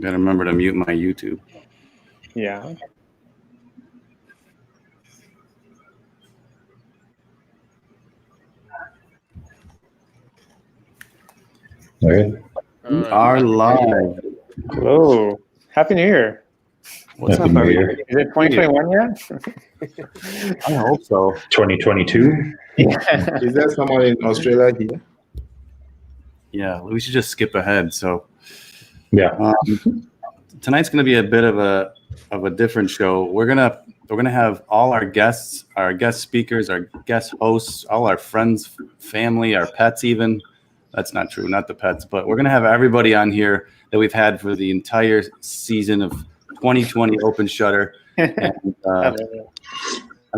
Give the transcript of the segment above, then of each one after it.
Gotta remember to mute my YouTube. Yeah. All right. We are live. Hello. Happy New Year. What's Happy up, New everybody? Year. Is it 2021 yet? I hope so. 2022. Yeah. Is there someone in Australia here? Yeah, we should just skip ahead. So Yeah. tonight's gonna be a bit of a different show. We're gonna have all our guests, our guest speakers, our guest hosts, all our friends, family, our pets even. That's not true, not the pets, but we're gonna have everybody on here that we've had for the entire season of 2020 Open Shutter. And I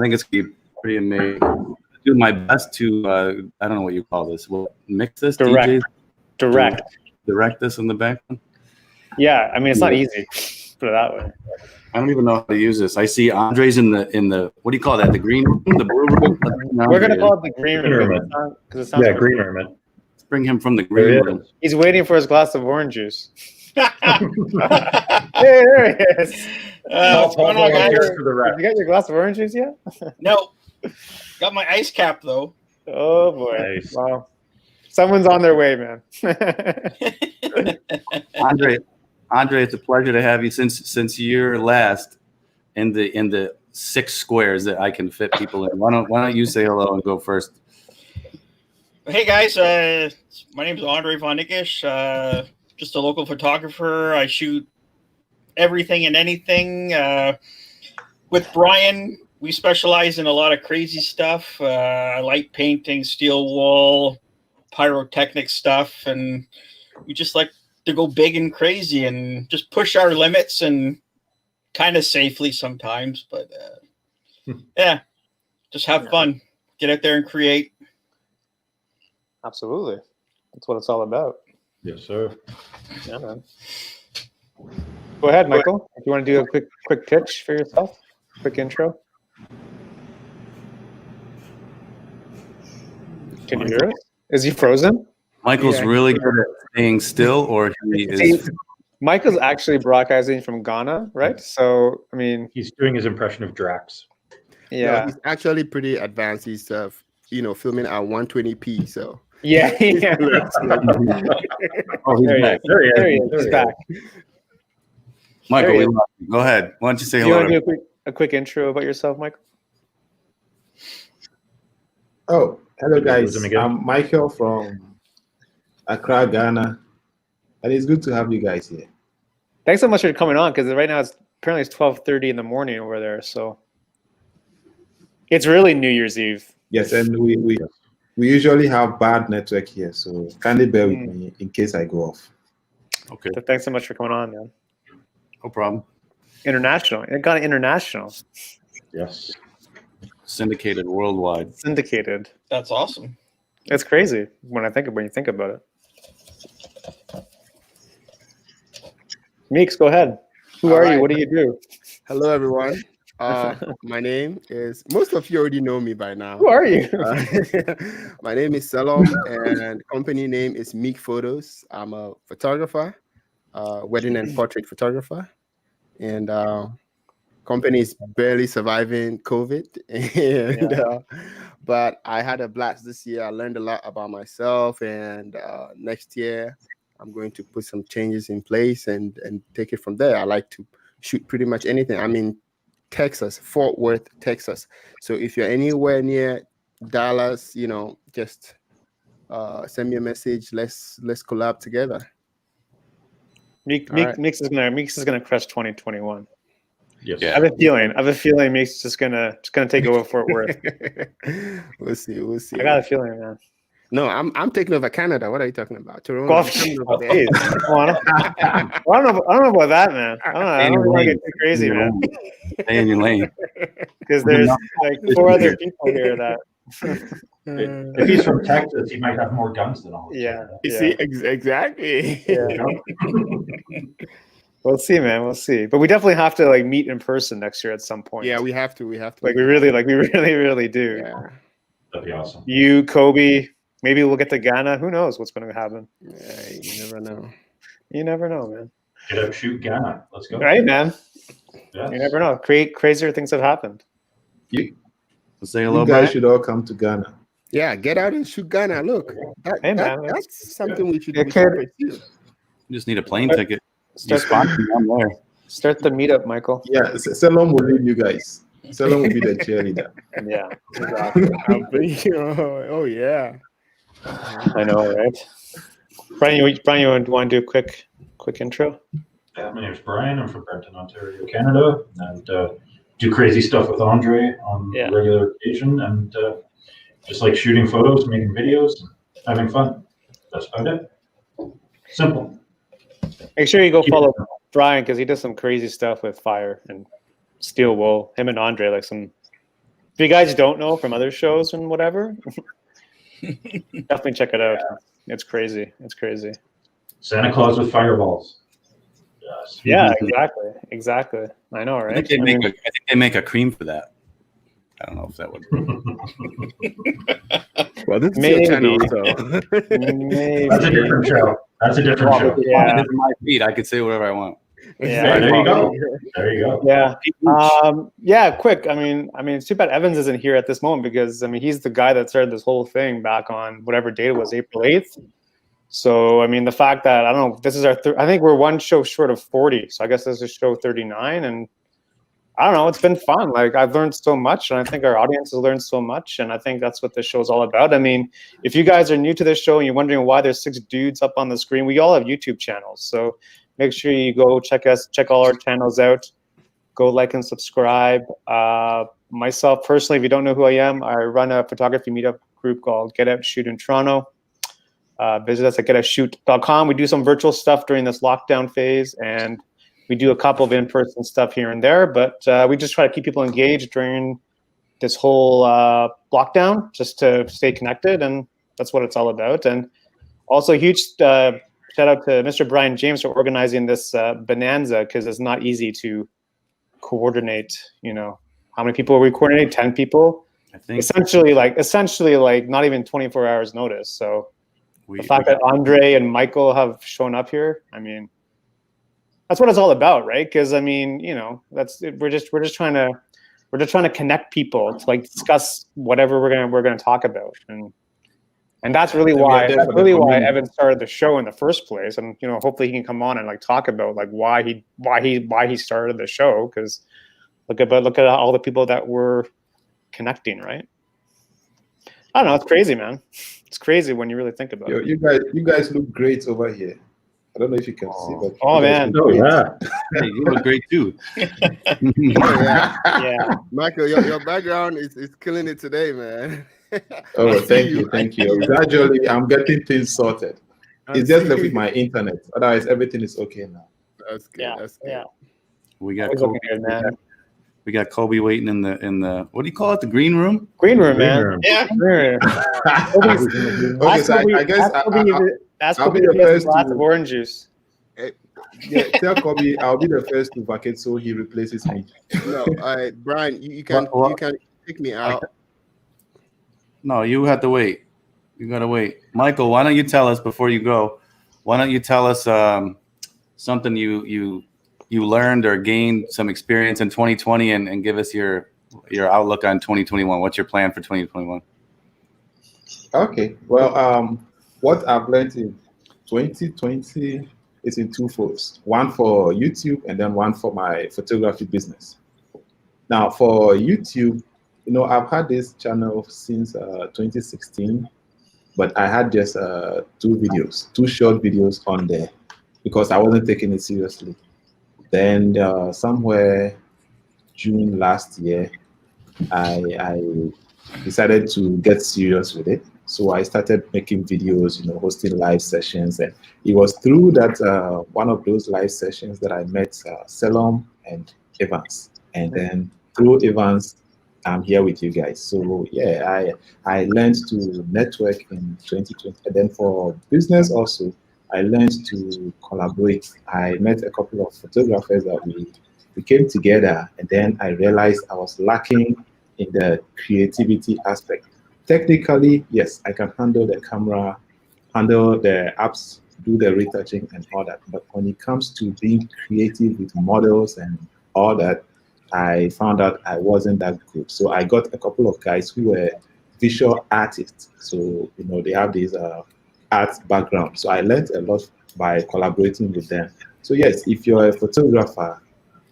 think it's gonna be pretty amazing. I'll do my best to I don't know what you call this. We'll mix this, Direct. DJ, direct this in the background. Yeah, I mean, it's not easy. Put it that way. I don't even know how to use this. I see Andre's in the what do you call that? The green room, the blue room. We're gonna call it the green Green room room. because it sounds. Yeah, green room. Let's bring him from the There green he room. is. He's waiting for his glass of orange juice. Hey, there he is. What's going on, guys? To the right. You got your glass of orange juice yet? No, got my ice cap though. Oh boy! Nice. Wow, someone's on their way, man. Andre, it's a pleasure to have you since you're last in the 6 squares that I can fit people in. Why don't you say hello and go first? Hey guys, my name is Andre Von Nickish. Just a local photographer. I shoot everything and anything. With Brian, we specialize in a lot of crazy stuff. Light painting, steel wool, pyrotechnic stuff, and we just like to go big and crazy and just push our limits and kind of safely sometimes. But yeah, just have fun. Get out there and create. Absolutely, that's what it's all about. Yes, sir. Yeah, man. Go ahead, Michael. If you want to do a quick pitch for yourself, quick intro. Can you hear us? Is he frozen? Michael's Yeah. really good at staying still, or he is. Michael's actually broadcasting from Ghana, right? So, I mean, He's doing his impression of Drax. yeah, No, he's actually pretty advanced. He's filming at 120p. So yeah. Oh, he's There he back. is. There he is. He's back. Michael, There he we is. love you. Go ahead. Why don't you say Do you hello? want to do a quick intro about yourself, Michael? Oh, hello guys. Listen again. I'm Michael from Accra, Ghana, and it's good to have you guys here. Thanks so much for coming on, because right now it's 12:30 in the morning over there, so it's really New Year's Eve. Yes, and we usually have bad network here, so kindly bear with me in case I go off. Okay, So thanks so much for coming on, man. no problem. International, it got international, Yes. Syndicated worldwide. syndicated. That's awesome. It's crazy when you think about it. Meeks, go ahead. Who are you? Alright. What do you do? hello everyone. My name is. Most of you already know me by now. Who are you? My name is Salom, and company name is Meek Photos. I'm a photographer, wedding and portrait photographer, and company is barely surviving COVID. And but I had a blast this year. I learned a lot about myself, and next year I'm going to put some changes in place and take it from there. I like to shoot pretty much anything. I'm in Texas, Fort Worth, Texas. So if you're anywhere near Dallas, just send me a message. Let's collab together. Alright. Meeks is gonna crush 2021. Yes. I Yeah. have a feeling Meeks is just gonna take over Fort Worth. We'll see. I got a feeling, man. No, I'm taking over Canada. What are you talking about? Toronto. Golf. I'm coming over there. Jeez, come on. I don't know about that, man. I don't want to get too crazy, man. Stay in your lane. Because there's like 4 other people here that. If he's from Texas, he might have more guns than all. of us. Yeah. You see, exactly. Yeah. We'll see, man. We'll see. But we definitely have to like meet in person next year at some point. Yeah, we have to. like we really do. Yeah. That'd be awesome. You, Kobe, maybe we'll get to Ghana. Who knows what's going to happen? Yeah, you never know. You never know, man. Get up, shoot Ghana. Let's go. Right, man. Yes. You never know. Crazier things have happened. You, Say hello, you guys Brian. should all come to Ghana. Yeah, get out and shoot Ghana. Look, Hey, man, that's something we should Yeah, pursue. You just need a plane ticket. You Start spot me, I'm there. Start the meetup, Michael. Yeah, Selom will lead you guys. Selom will be the cheerleader. Yeah, exactly. Oh yeah. I know, right? Brian, you want to do a quick intro? Yeah, my name's Brian. I'm from Brampton, Ontario, Canada, and do crazy stuff with Andre on Yeah. a regular occasion, and just like shooting photos, making videos, and having fun. That's about it. Simple. Make sure you go follow Brian because he does some crazy stuff with fire and steel wool. Him and Andre, like some. If you guys don't know from other shows and whatever, definitely check it out. It's crazy. It's crazy. Santa Claus with fireballs. Yes. Yeah, exactly. I know, I right? think they make a cream for that. I don't know if that would. Well, this is Maybe. your channel, so Maybe. That's a different show. That's a different show. Yeah. This is my feed. I could say whatever I want. Yeah. There you go. There you go. Yeah. Yeah, quick. I mean, it's too bad Evans isn't here at this moment because he's the guy that started this whole thing back on whatever date it was, April 8th. So, the fact that I don't know, this is our I think we're one show short of 40. So I guess this is show 39 and I don't know, it's been fun. Like I've learned so much and I think our audience has learned so much and I think that's what this show is all about. If you guys are new to this show and you're wondering why there's 6 dudes up on the screen, we all have YouTube channels. So make sure you go check all our channels out. Go like and subscribe. Myself personally, if you don't know who I am, I run a photography meetup group called Get Out Shoot in Toronto. Visit us at getoutshoot.com. We do some virtual stuff during this lockdown phase, and we do a couple of in-person stuff here and there. But we just try to keep people engaged during this whole lockdown, just to stay connected, and that's what it's all about. And also, huge shout out to Mr. Brian James for organizing this bonanza because it's not easy to coordinate. How many people we coordinate? 10 people. I think Essentially, not even 24 hours notice. So. The fact that Andre and Michael have shown up here, that's what it's all about, right? Because we're just trying to connect people to discuss whatever we're gonna talk about, and that's really why Evan started the show in the first place, and hopefully he can come on and talk about why he started the show, because look at all the people that we're connecting, right? I don't know, it's crazy, man. It's crazy when you really think about it. You guys look great over here. I don't know if you can see, but oh man, Oh yeah. Hey, you look great too. yeah. Michael, your background is killing it today, man. Oh, thank you. Gradually, I'm getting things sorted. It's just left with my internet. Otherwise, everything is okay now. That's good. Yeah, That's good. yeah. We got Always Kobe, looking good, man. we got Kobe waiting in the what do you call it? The green room? Green room, man. room. Yeah. Green room. Okay, so I guess I'll be the first glass to- of orange juice. yeah, tell Kobe I'll be the first to vacate so he replaces me. No, all right, Brian, you can pick me out. No, you have to wait. You gotta wait. Michael, why don't you tell us before you go? Why don't you tell us something you learned or gained some experience in 2020 and give us your outlook on 2021. What's your plan for 2021? Okay. Well, what I've learned in 2020 is in two folds. One for YouTube and then one for my photography business. Now, for YouTube, I've had this channel since 2016, but I had just two short videos on there because I wasn't taking it seriously. Then somewhere June last year, I decided to get serious with it. So I started making videos, hosting live sessions. And it was through that one of those live sessions that I met Selom and Evans. And then through Evans, I'm here with you guys. So yeah, I learned to network in 2020. And then for business also, I learned to collaborate. I met a couple of photographers that we came together, and then I realized I was lacking in the creativity aspect. Technically, yes, I can handle the camera, handle the apps, do the retouching and all that. But when it comes to being creative with models and all that, I found out I wasn't that good. So I got a couple of guys who were visual artists. So, they have this art background. So I learned a lot by collaborating with them. So yes, if you're a photographer,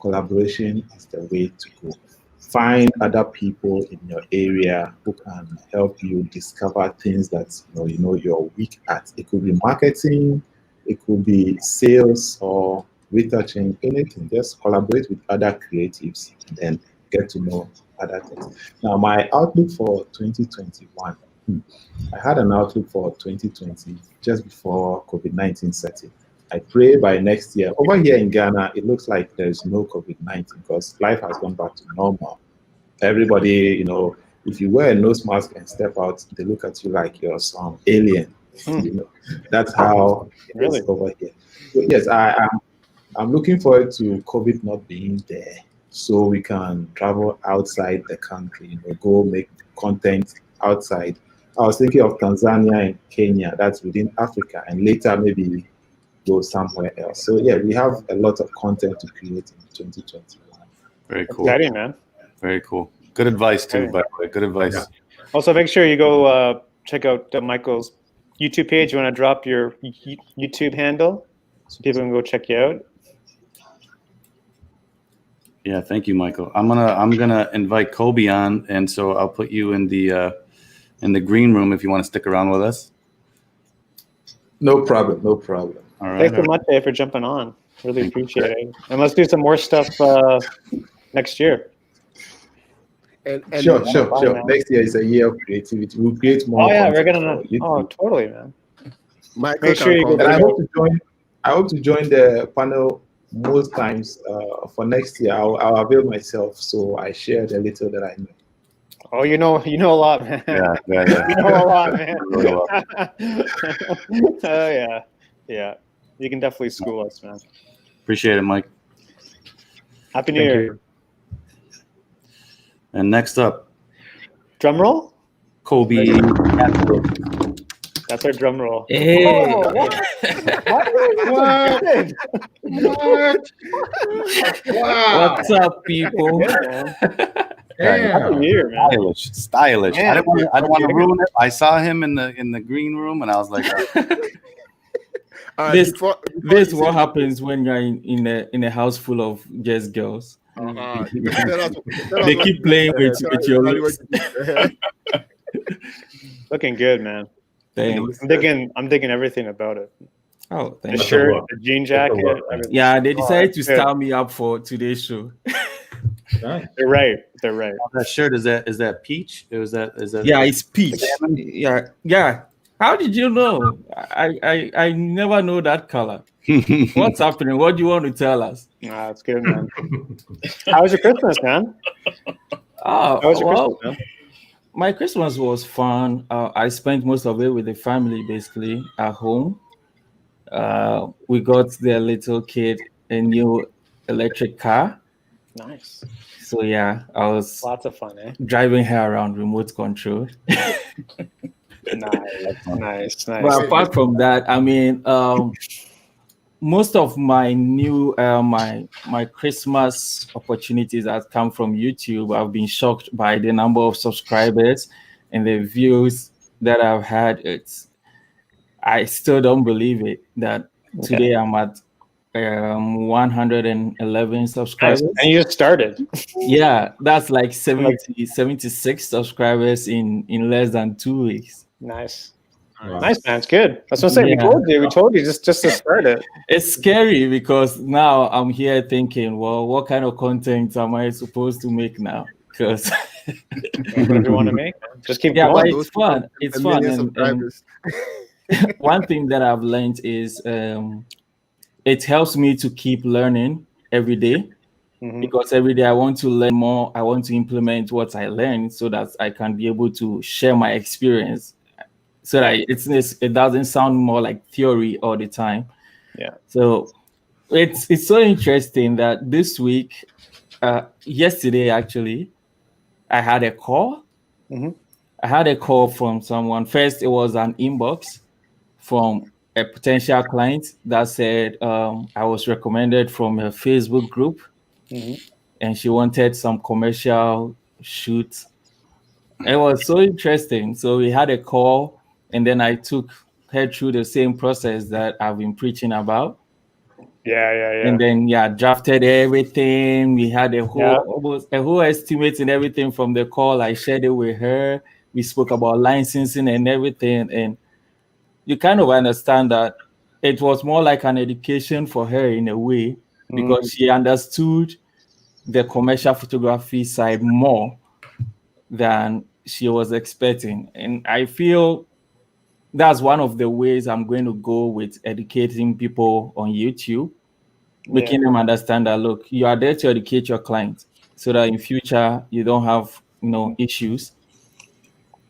collaboration is the way to go. Find other people in your area who can help you discover things that you're weak at. It could be marketing, it could be sales or retouching, anything. Just collaborate with other creatives and then get to know other things. Now, my outlook for 2021. I had an outlook for 2020 just before COVID-19 set in. I pray by next year. Over here in Ghana, it looks like there's no COVID-19 because life has gone back to normal. Everybody, if you wear a nose mask and step out, they look at you like you're some alien. That's how it is over here. So yes, I'm looking forward to COVID not being there, so we can travel outside the country, go make content outside. I was thinking of Tanzania and Kenya, that's within Africa, and later maybe go somewhere else. So yeah, we have a lot of content to create in 2021. Very cool. Exciting, man. Very cool. Good advice too, by the way. Good advice. Yeah. Also, make sure you go check out Michael's YouTube page. You want to drop your YouTube handle so people can go check you out? Yeah, thank you, Michael. I'm gonna invite Kobe on, and so I'll put you in the green room if you want to stick around with us. No problem. No problem. All right. Thanks so much, Dave, for jumping on. Really appreciate it. And let's do some more stuff next year. And Sure. man. Next year is a year of creativity. We'll create more. Oh yeah, we're content gonna. for YouTube. Oh, totally, man. Michael Make sure you go can And I come. hope to join the panel most times for next year. I'll avail myself, so I share the little that I know. Oh, you know a lot, man. Yeah. You know a lot, man. Really well. Oh yeah. You can definitely school us, man. Appreciate it, Mike. Happy New Year. And next up, Drum roll. Kobe. That's our drum roll. Hey. Oh, what? Wow. What's up, people? Happy New Year, man. Stylish. Man, I don't want to ruin it. I saw him in the green room, and I was like, This- Before This is you what say- happens when you're in a house full of just girls. Tell us- tell They us keep what- playing with tell your us lips. what you- Looking good, man. Thanks. I'm digging everything about it. Oh, The thanks. That's a shirt, look. the jean That's a jacket. look, man. Everything. Yeah, they decided to good. start me up for today's show. Nice. They're right. They're right. that shirt is that peach? Is that? Yeah, it's peach. Salmon? Yeah. How did you know? I never know that color. What's happening? What do you want to tell us? Nah, it's good, man. How was your Christmas, man? Oh, How was your well, Christmas, man? my Christmas was fun. I spent most of it with the family, basically at home. We got their little kid a new electric car. Nice. So yeah, I was Lots of fun, eh? driving her around remote control. Nice. But apart from that, I mean, most of my new my Christmas opportunities that come from YouTube. I've been shocked by the number of subscribers and the views that I've had. I still don't believe it that today I'm at 111 subscribers. And you just started. Yeah, that's like 76 subscribers in less than 2 weeks. Nice. Wow. Nice, man. It's good. That's what I'm saying. Yeah. We told you just to start it. It's scary because now I'm here thinking, well, what kind of content am I supposed to make now? Because Whatever you want to make. Just keep yeah, but going. it's fun. It's a fun. million And subscribers. one thing that I've learned is it helps me to keep learning every day. Mhm. Because every day I want to learn more. I want to implement what I learned so that I can be able to share my experience, so that it doesn't sound more like theory all the time. Yeah. So it's so interesting that this week, yesterday actually, I had a call. Mhm. I had a call from someone. First, it was an inbox from a potential client that said I was recommended from a Facebook group, and she wanted some commercial shoots. It was so interesting. So we had a call, and then I took her through the same process that I've been preaching about. Yeah. And then drafted everything. We had almost a whole estimate and everything from the call. I shared it with her. We spoke about licensing and everything, and you kind of understand that it was more like an education for her in a way, because she understood the commercial photography side more than she was expecting. And I feel that's one of the ways I'm going to go with educating people on YouTube, making them understand that, look, you are there to educate your clients so that in future you don't have issues.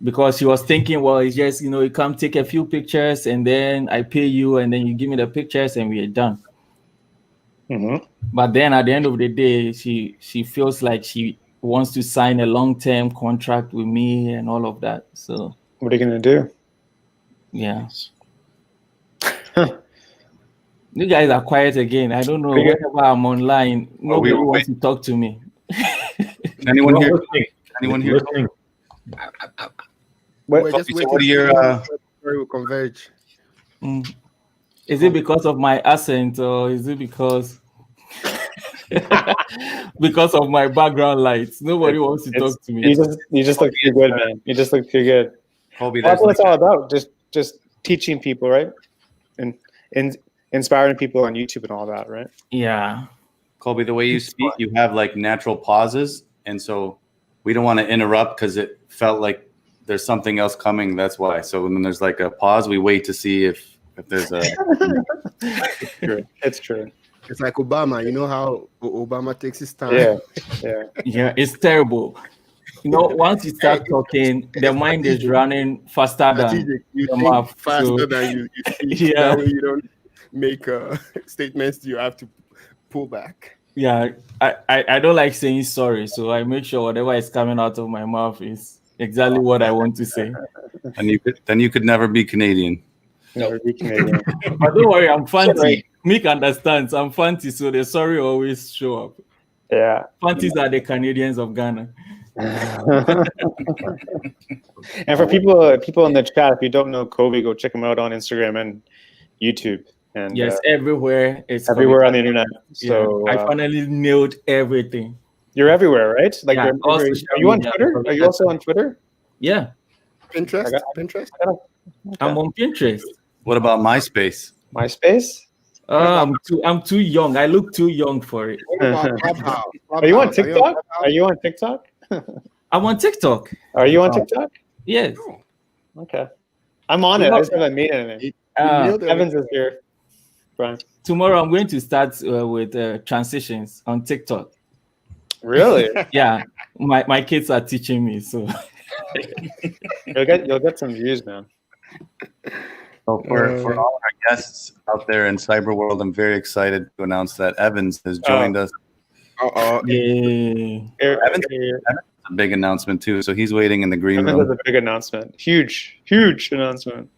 Because she was thinking, well, it's just you come take a few pictures and then I pay you and then you give me the pictures and we are done. But then at the end of the day, she feels like she wants to sign a long-term contract with me and all of that. So what are you gonna do? Yeah. You guys are quiet again. I don't know. Whenever I'm online, nobody wants to talk to me. Anyone here? Anyone here? We're just waiting what are your will converge. Is it because of my accent, or is it because of my background lights? Nobody wants to talk to me. You just look too good, man. You just look too good. Colby, that's what it's all about. Just teaching people, right? And inspiring people on YouTube and all that, right? Yeah. Colby, the way you speak, you have like natural pauses, and so we don't want to interrupt because it felt like there's something else coming. That's why. So when there's like a pause, we wait to see if there's a. It's true. It's like Obama. You know how Obama takes his time. Yeah. It's terrible. Once you start talking, the mind is running faster than you the think mouth. faster than you speak. Yeah. That way you don't make statements you have to pull back. Yeah, I don't like saying sorry, so I make sure whatever is coming out of my mouth is exactly what I want to say. And you could never be Canadian. Never be Canadian. But don't worry, I'm fancy. Mick understands. I'm fancy, so the sorry always show up. Yeah. Fancies are the Canadians of Ghana. And for people in the chat, if you don't know Kobe, go check him out on Instagram and YouTube. And yes, everywhere. It's everywhere on the internet. So I finally nailed everything. You're everywhere, right? Like, Yeah, are you on Twitter? Are you also on Twitter? Yeah. Pinterest? I'm on Pinterest. What about MySpace? MySpace? I'm too young. I look too young for it. Are you on TikTok? Are you on TikTok? I'm on TikTok. Are you on TikTok? Yes. Okay. I'm on it. I just haven't made anything. Evans is here. Brian. Tomorrow I'm going to start with transitions on TikTok. Really? Yeah. My kids are teaching me, so you'll get some views, man. So for all our guests out there in cyber world, I'm very excited to announce that Evans has joined us. Yay. Evans a big announcement too. So he's waiting in the green room. That's a big announcement. Huge announcement.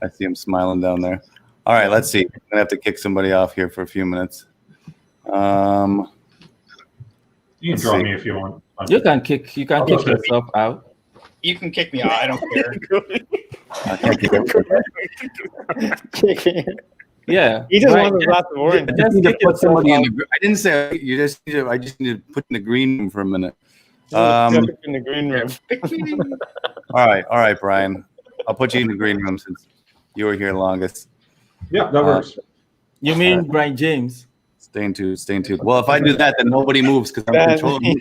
I see him smiling down there. All right, let's see. I'm gonna have to kick somebody off here for a few minutes. You can draw me if you want. You can kick yourself out. You can kick me out. I don't care. Yeah. He just wants a glass of orange. I didn't say you just need to, I just need to put in the green room for a minute. In the green room. All right, Brian. I'll put you in the green room since you were here longest. Yeah, that works. You mean Brian James? Staying tuned. Well, if I do that, then nobody moves because I'm controlling.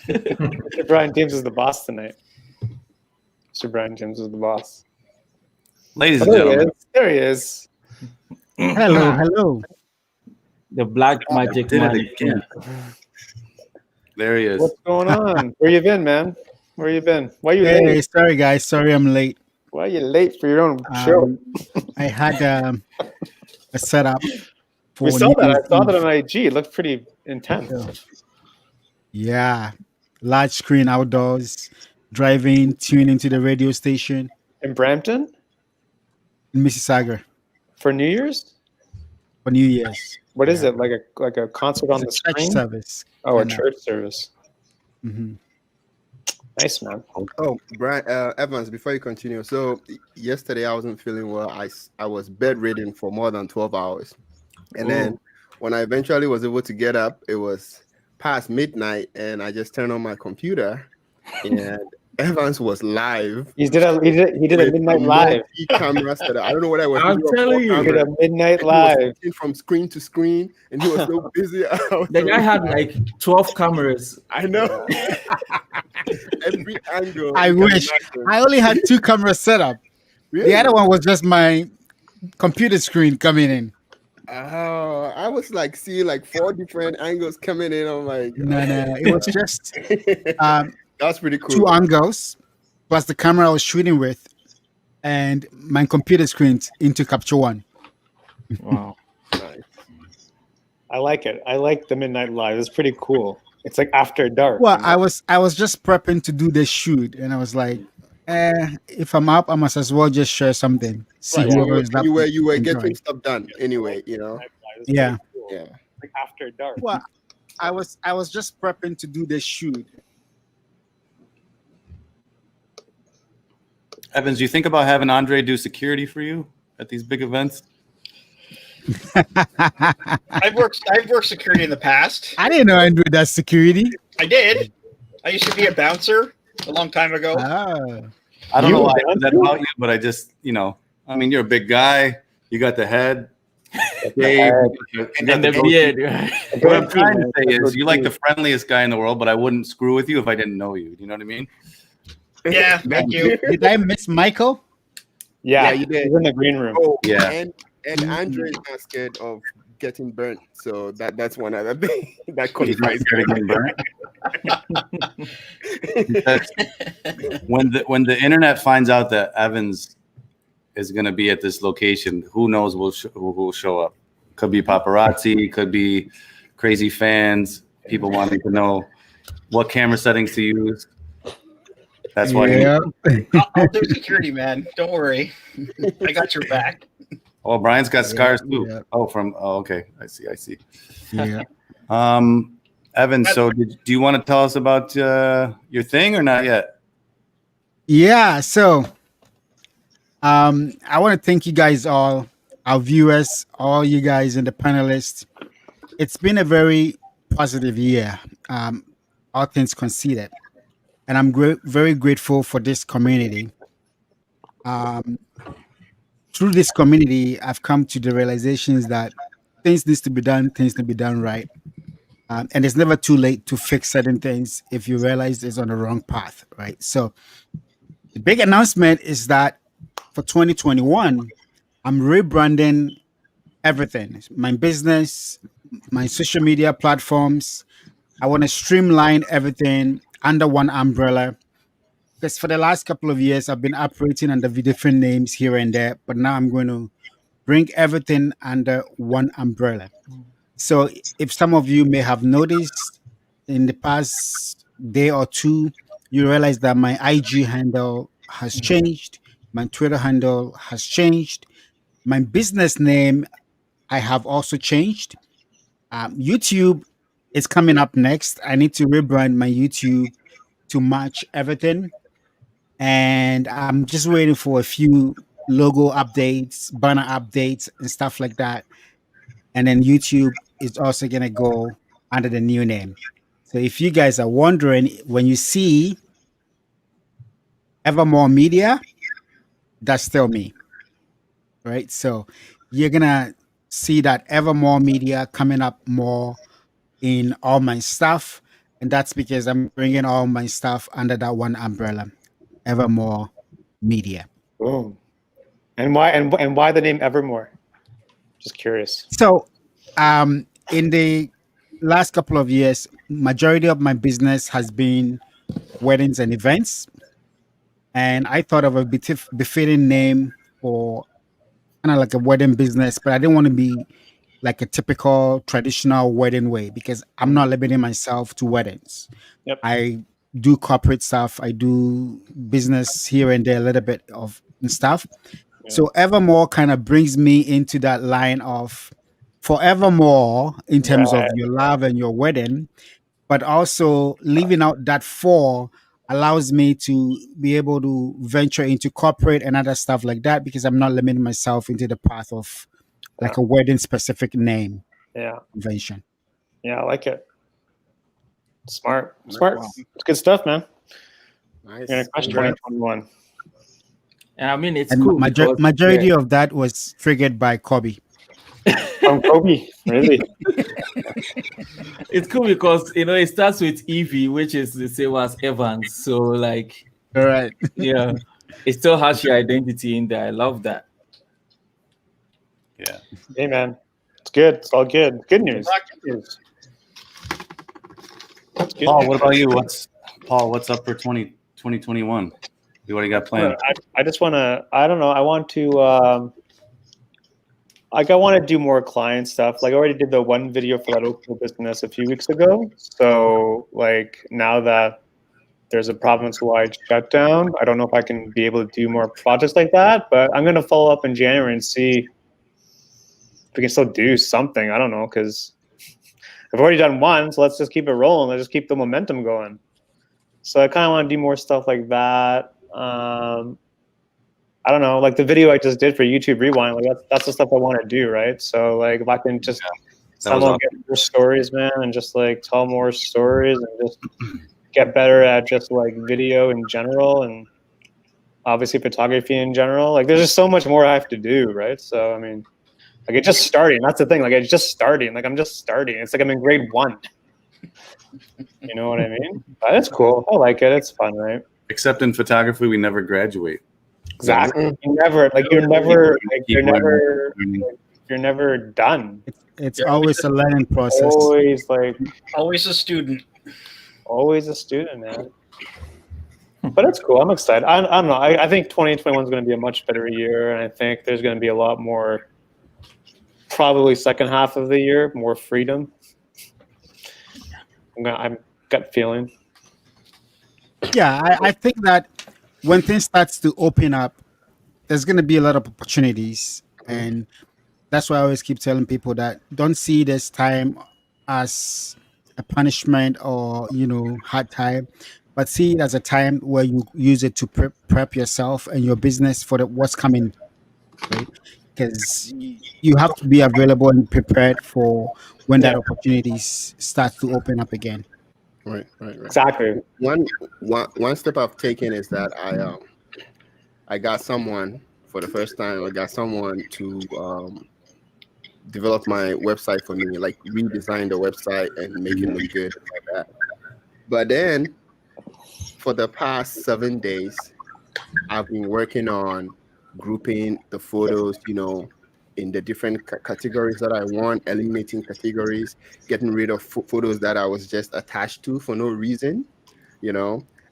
Mr. Brian James is the boss tonight. Mr. Brian James is the boss. Ladies and gentlemen. There he is. Hello. The black magic man. There he is. What's going on? Where you been, man? Where you been? Why are you late? Sorry, guys. Sorry I'm late. Why are you late for your own show? I had a setup. We saw that. I saw that on IG. It looked pretty intense. Yeah. Large screen outdoors, driving, tuning into the radio station. In Brampton? in Mississauga For New Year's? for New Year's. What is Yeah. it? Like a concert on the It's a church screen? service. Oh, a And, church service. mhm. Nice, man. Oh, Brian Evans, before you continue. So yesterday I wasn't feeling well. I was bedridden for more than 12 hours. And then when I eventually was able to get up, it was past midnight and I just turned on my computer and Evans was live. He did a midnight live. Camera set up. I don't know what I was I'm doing. telling you. He did a midnight He was live. looking from screen to screen and he was so busy. The guy had like 12 cameras. I know. Every angle. I you can wish. imagine. I only had 2 cameras set up. Really? The other one was just my computer screen coming in. Oh, I was like seeing like 4 different angles coming in. I'm like, No, it was just that's pretty cool. 2 angles plus the camera I was shooting with and my computer screen into Capture One. Wow. Nice. I like it. I like the midnight live. It's pretty cool. It's like after dark. Well, I was just prepping to do the shoot, and I was like, if I'm up, I must as well just share something. See Right, whoever is up. you were enjoy. getting stuff done anyway, you know. It's Yeah. pretty cool. Yeah. Like after dark. Well, I was just prepping to do the shoot. Evans, do you think about having Andre do security for you at these big events? I've worked security in the past. I didn't know Andrew does security. I did. I used to be a bouncer a long time ago. Oh. I don't You know why I done said that too? about you, but I just, I mean, you're a big guy. You got the head. Dave, you got And the goatee. beard. Right? What I'm trying to say is, you're like the friendliest guy in the world, but I wouldn't screw with you if I didn't know you. Do you know what I mean? Yeah, thank you. Did I miss Michael? Yeah, Yeah, you did. He's in the green room. Oh, Yeah. And Andre is not scared of getting burnt, so that's one other thing that He's not qualifies. scared of getting burnt. When the internet finds out that Evans is going to be at this location, who knows who will show up? Could be paparazzi, could be crazy fans, people wanting to know what camera settings to use. That's why. Yeah. I'll do security, man. Don't worry. I got your back. Oh, Brian's got scars too. Yeah. Oh, okay. I see. Yeah. Evan, so do you want to tell us about your thing or not yet? Yeah. So, I want to thank you guys all, our viewers, all you guys and the panelists. It's been a very positive year, all things considered, and I'm very grateful for this community. Through this community, I've come to the realizations that things need to be done right. And it's never too late to fix certain things if you realize it's on the wrong path, right? So the big announcement is that for 2021, I'm rebranding everything, my business, my social media platforms. I want to streamline everything under one umbrella. Because for the last couple of years, I've been operating under different names here and there, but now I'm going to bring everything under one umbrella. So if some of you may have noticed in the past day or two, you realize that my IG handle has changed, my Twitter handle has changed, my business name I have also changed. YouTube is coming up next. I need to rebrand my YouTube to match everything. And I'm just waiting for a few logo updates, banner updates, and stuff like that. And then YouTube is also going to go under the new name. So if you guys are wondering, when you see Evermore Media, that's still me, right? So you're going to see that Evermore Media coming up more in all my stuff. And that's because I'm bringing all my stuff under that one umbrella, Evermore Media. Boom. And why the name Evermore? Just curious. So, in the last couple of years, majority of my business has been weddings and events, and I thought of a befitting name for kind of like a wedding business, but I didn't want to be like a typical traditional wedding way because I'm not limiting myself to weddings. Yep. I do corporate stuff. I do business here and there, a little bit of stuff. So Evermore kind of brings me into that line of forevermore in terms of Right. your love and your wedding, but also leaving out that for allows me to be able to venture into corporate and other stuff like that because I'm not limiting myself into the path of like a wedding specific name Yeah. convention. Yeah, I like it. Smart. Nice. Smart. It's good stuff, man. Nice. You're gonna crush Congrats. 2021. And I mean, it's And cool. because- majority of that was triggered by Kobe. From Kobe, really? It's cool because it starts with Evie, which is the same as Evans. So like, All right. yeah, it still has your identity in there. I love that. Yeah. Hey, man. It's good. It's all good. Good news. Good news. That's good. Paul, what about you? What's up for 2021? What do you got planned? I just want to, I don't know. I want to, like, I want to do more client stuff. Like, I already did the one video for that Oakville business a few weeks ago. So, like, now that there's a province-wide shutdown, I don't know if I can be able to do more projects like that. But I'm going to follow up in January and see if we can still do something. I don't know, because I've already done one. So let's just keep it rolling. Let's just keep the momentum going. So I kind of want to do more stuff like that. I don't know, like the video I just did for YouTube Rewind, like that's the stuff I want to do, right? So like if I can just somehow get more stories, man, and just like tell more stories and just get better at just like video in general and obviously photography in general. Like there's just so much more I have to do, right? So I mean, like it's just starting. That's the thing. Like it's just starting. Like I'm just starting. It's like I'm in grade 1. You know what I mean? But it's cool. I like it. It's fun, right? Except in photography, we never graduate. Exactly. You're never done. It's always a learning process. Always a student. Always a student, man. But it's cool. I'm excited. I don't know. I think 2021 is going to be a much better year, and I think there's going to be a lot more. Probably second half of the year, more freedom. I'm gut feeling. Yeah, I think that when things starts to open up, there's going to be a lot of opportunities, and that's why I always keep telling people that don't see this time as a punishment or hard time, but see it as a time where you use it to prep yourself and your business for what's coming, right? Because you have to be available and prepared for when that opportunities start to open up again. Right. Exactly. One step I've taken is that I got someone for the first time. I got someone to develop my website for me, like redesign the website and make it look good like that. But then for the past 7 days, I've been working on grouping the photos, in the different categories that I want, eliminating categories, getting rid of photos that I was just attached to for no reason,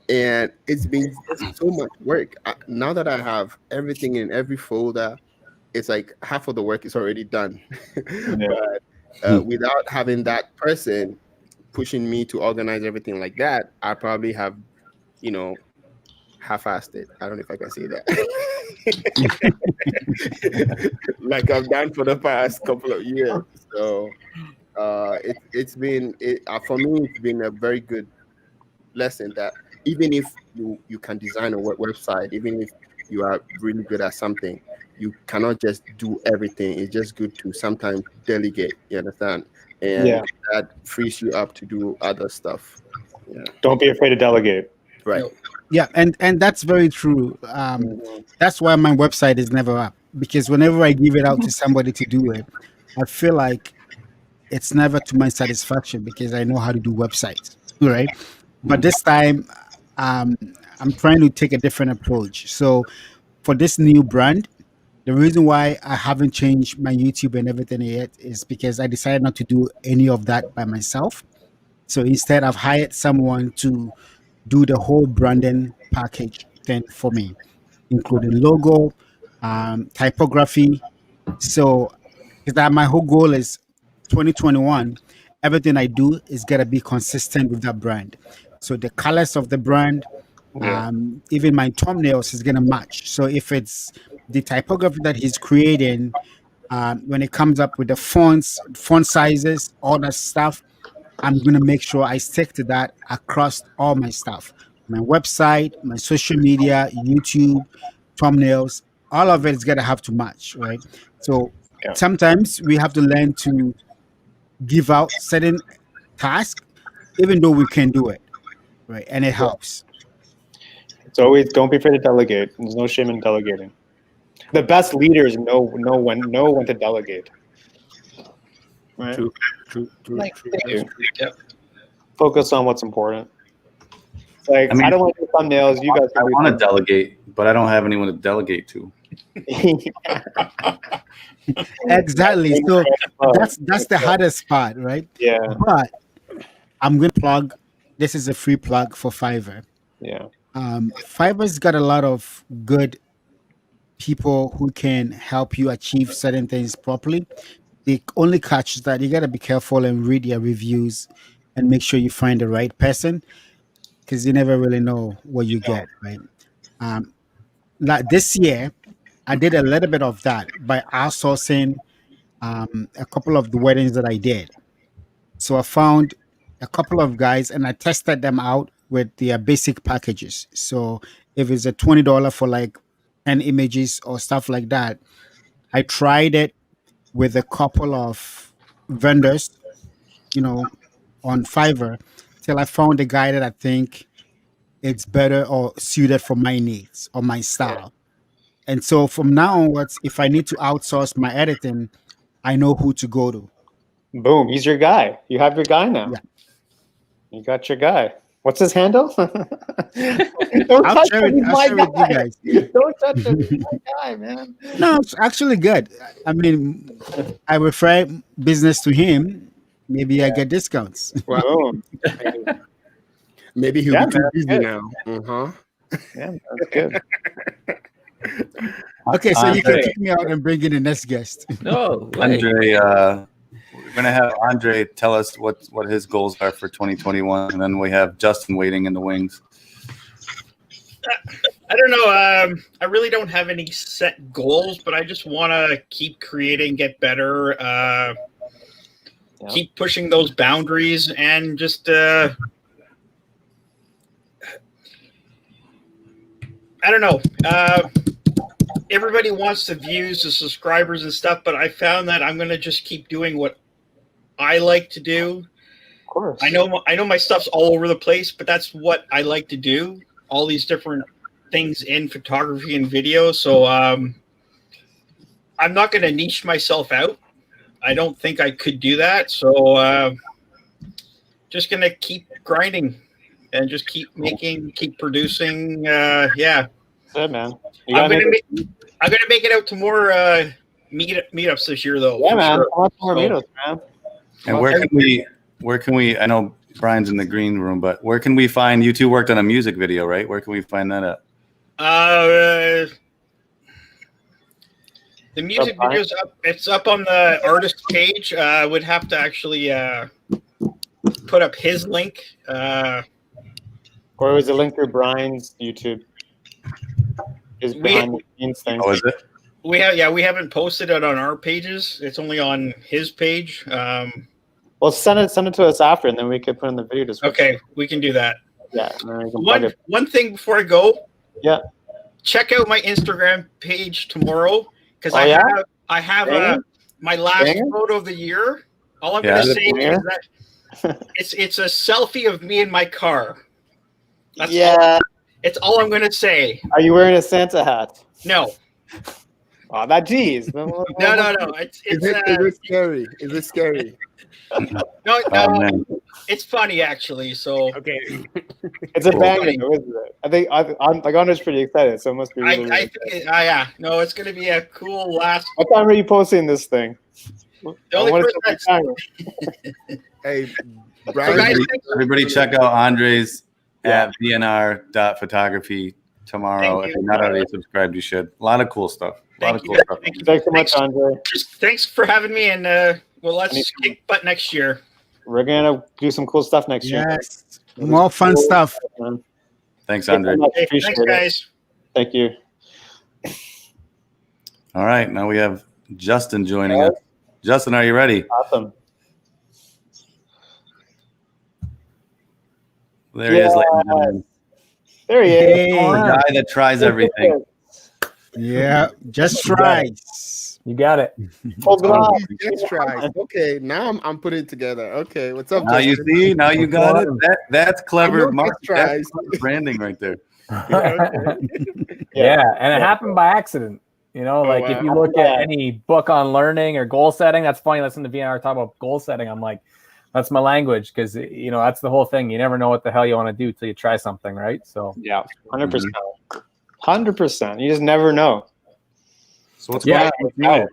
and it's been so much work. Now that I have everything in every folder, it's like half of the work is already done. But without having that person pushing me to organize everything like that, I probably have, half-assed it. I don't know if I can say that. Like I've done for the past couple of years. So it's been for me, it's been a very good lesson that even if you can design a website, even if you are really good at something, you cannot just do everything. It's just good to sometimes delegate, you understand? And that frees you up to do other stuff. Yeah. Don't be afraid to delegate. Right. Yeah, and that's very true. That's why my website is never up, because whenever I give it out to somebody to do it, I feel like it's never to my satisfaction because I know how to do websites, right? But this time, I'm trying to take a different approach. So for this new brand, the reason why I haven't changed my YouTube and everything yet is because I decided not to do any of that by myself. So instead, I've hired someone to do the whole branding package thing for me, including logo, typography. So that my whole goal is 2021, everything I do is gotta be consistent with that brand. So the colors of the brand, Yeah. Even my thumbnails is gonna match. So if it's the typography that he's creating, when it comes up with the fonts, font sizes, all that stuff, I'm gonna make sure I stick to that across all my stuff, my website, my social media, YouTube, thumbnails, all of it is gonna have to match, right? So Yeah. sometimes we have to learn to give out certain tasks, even though we can do it, right? And it helps. It's always don't be afraid to delegate. There's no shame in delegating. The best leaders know when to delegate. Right? True. Thank you. Yep. Focus on what's important. It's like I mean, I don't want to do thumbnails. You guys I can want to delegate, but I don't have anyone to delegate to. Exactly. So that's the hardest part, right? Yeah, But I'm gonna plug. This is a free plug for Fiverr. yeah. Fiverr's got a lot of good people who can help you achieve certain things properly. The only catch is that you gotta be careful and read their reviews and make sure you find the right person, because you never really know what you get, right? Like this year, I did a little bit of that by outsourcing a couple of the weddings that I did. So I found a couple of guys and I tested them out with their basic packages. So if it's a $20 for like 10 images or stuff like that, I tried it with a couple of vendors, on Fiverr, till I found a guy that I think it's better or suited for my needs or my style. And so from now onwards, if I need to outsource my editing, I know who to go to. Boom, he's your guy. You have your guy now. Yeah. You got your guy. What's his handle? Don't I'll touch share him. it. He's I'll my share it with you guy. guys. Don't touch him. He's my guy, man. No, it's actually good. I mean, I refer business to him. Maybe I get discounts. Boom. Maybe he'll Yeah, be too man, busy good. now. Uh-huh. Yeah, that's good. Okay, so you can Andre, kick me out and bring in the next guest. No, wait. Andre, we're gonna have Andre tell us what his goals are for 2021, and then we have Justin waiting in the wings. I don't know. I really don't have any set goals, but I just want to keep creating, get better, keep pushing those boundaries, and just I don't know. Everybody wants the views, the subscribers, and stuff, but I found that I'm gonna just keep doing what I like to do. Of course. I know my stuff's all over the place, but that's what I like to do. All these different things in photography and video. So I'm not going to niche myself out. I don't think I could do that. So just going to keep grinding and just keep making, keep producing. Yeah. Good, man. I'm going to make it out to more meetups this year, though. Yeah, for man. sure. I want more So- meetups, man. And where can we? I know Brian's in the green room, but where can we find? You two worked on a music video, right? Where can we find that at? The music video's up. It's up on the artist page. Would have to actually put up his link. Or was it linked through Brian's YouTube? His behind the scenes thing. Oh, is it? We haven't posted it on our pages. It's only on his page. Well, send it to us after, and then we could put in the video description. Okay, we can do that. Yeah. And then we can plug it. One thing before I go. Yeah. Check out my Instagram page tomorrow because I have my last Banger? photo of the year. All I'm Yeah. going to say Banger? is that it's a selfie of me in my car. That's Yeah. It's all I'm going to say. Are you wearing a Santa hat? No. Oh, that geez. No. It's Is it scary? Is it scary? no, Oh, man. it's funny actually. So Okay. It's a Cool. banger, isn't it? I think I'm like Andre's pretty excited, so it must be. Really, I think yeah. No, it's going to be a cool last. What time are you posting this thing? The only I wanna person see the camera. Hey, So Brian. guys, Everybody check out Andre's at bnr.photography tomorrow. Thank If you. you're not already subscribed, you should. A lot of cool stuff. A lot of Thank cool you. stuff. Thank you. Thanks so much, Andre. Just thanks for having me, and let's kick butt next year. We're gonna do some cool stuff next year. Yes, more fun stuff. Man. Thanks, Thanks so Andre. much. Hey, Appreciate thanks, it. guys. Thank you. All right, now we have Justin joining us. Justin, are you ready? Awesome. There he is, ladies and gentlemen. There he is. Hey, The guy that tries everything. yeah, just tries. You got it. Full glass. Let's try. Okay, now I'm putting it together. Okay, what's up? Now you Justin? see, now you got it. That's I clever know marketing. Just tries. That's clever branding right there. Yeah, and it happened by accident. You know, like if wow. you look at any book on learning or goal setting, that's funny. Listen to VNR talk about goal setting. I'm like, that's my language because you know that's the whole thing. You never know what the hell you want to do till you try something, right? So Yeah, 100%. 100%. You just never know. So what's Yeah. going on?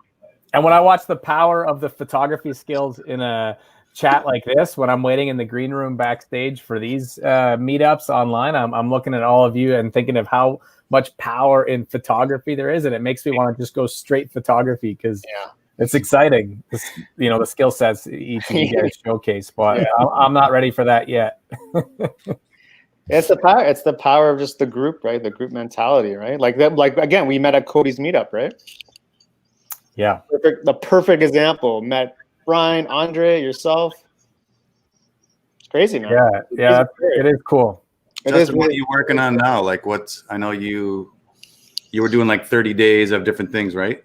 And when I watch the power of the photography skills in a chat like this, when I'm waiting in the green room backstage for these meetups online, I'm looking at all of you and thinking of how much power in photography there is, and it makes me want to just go straight photography because it's exciting. You know, the skill sets each of you guys showcase, but I'm not ready for that yet. It's the power. It's the power of just the group, right? The group mentality, right? Like that. Like again, we met at Cody's meetup, right? Yeah. The perfect example. Met Brian, Andre, yourself. It's crazy, man. Yeah, it is cool. It is Justin, what are really- you working on now? Like what's, I know you were doing like 30 days of different things, right?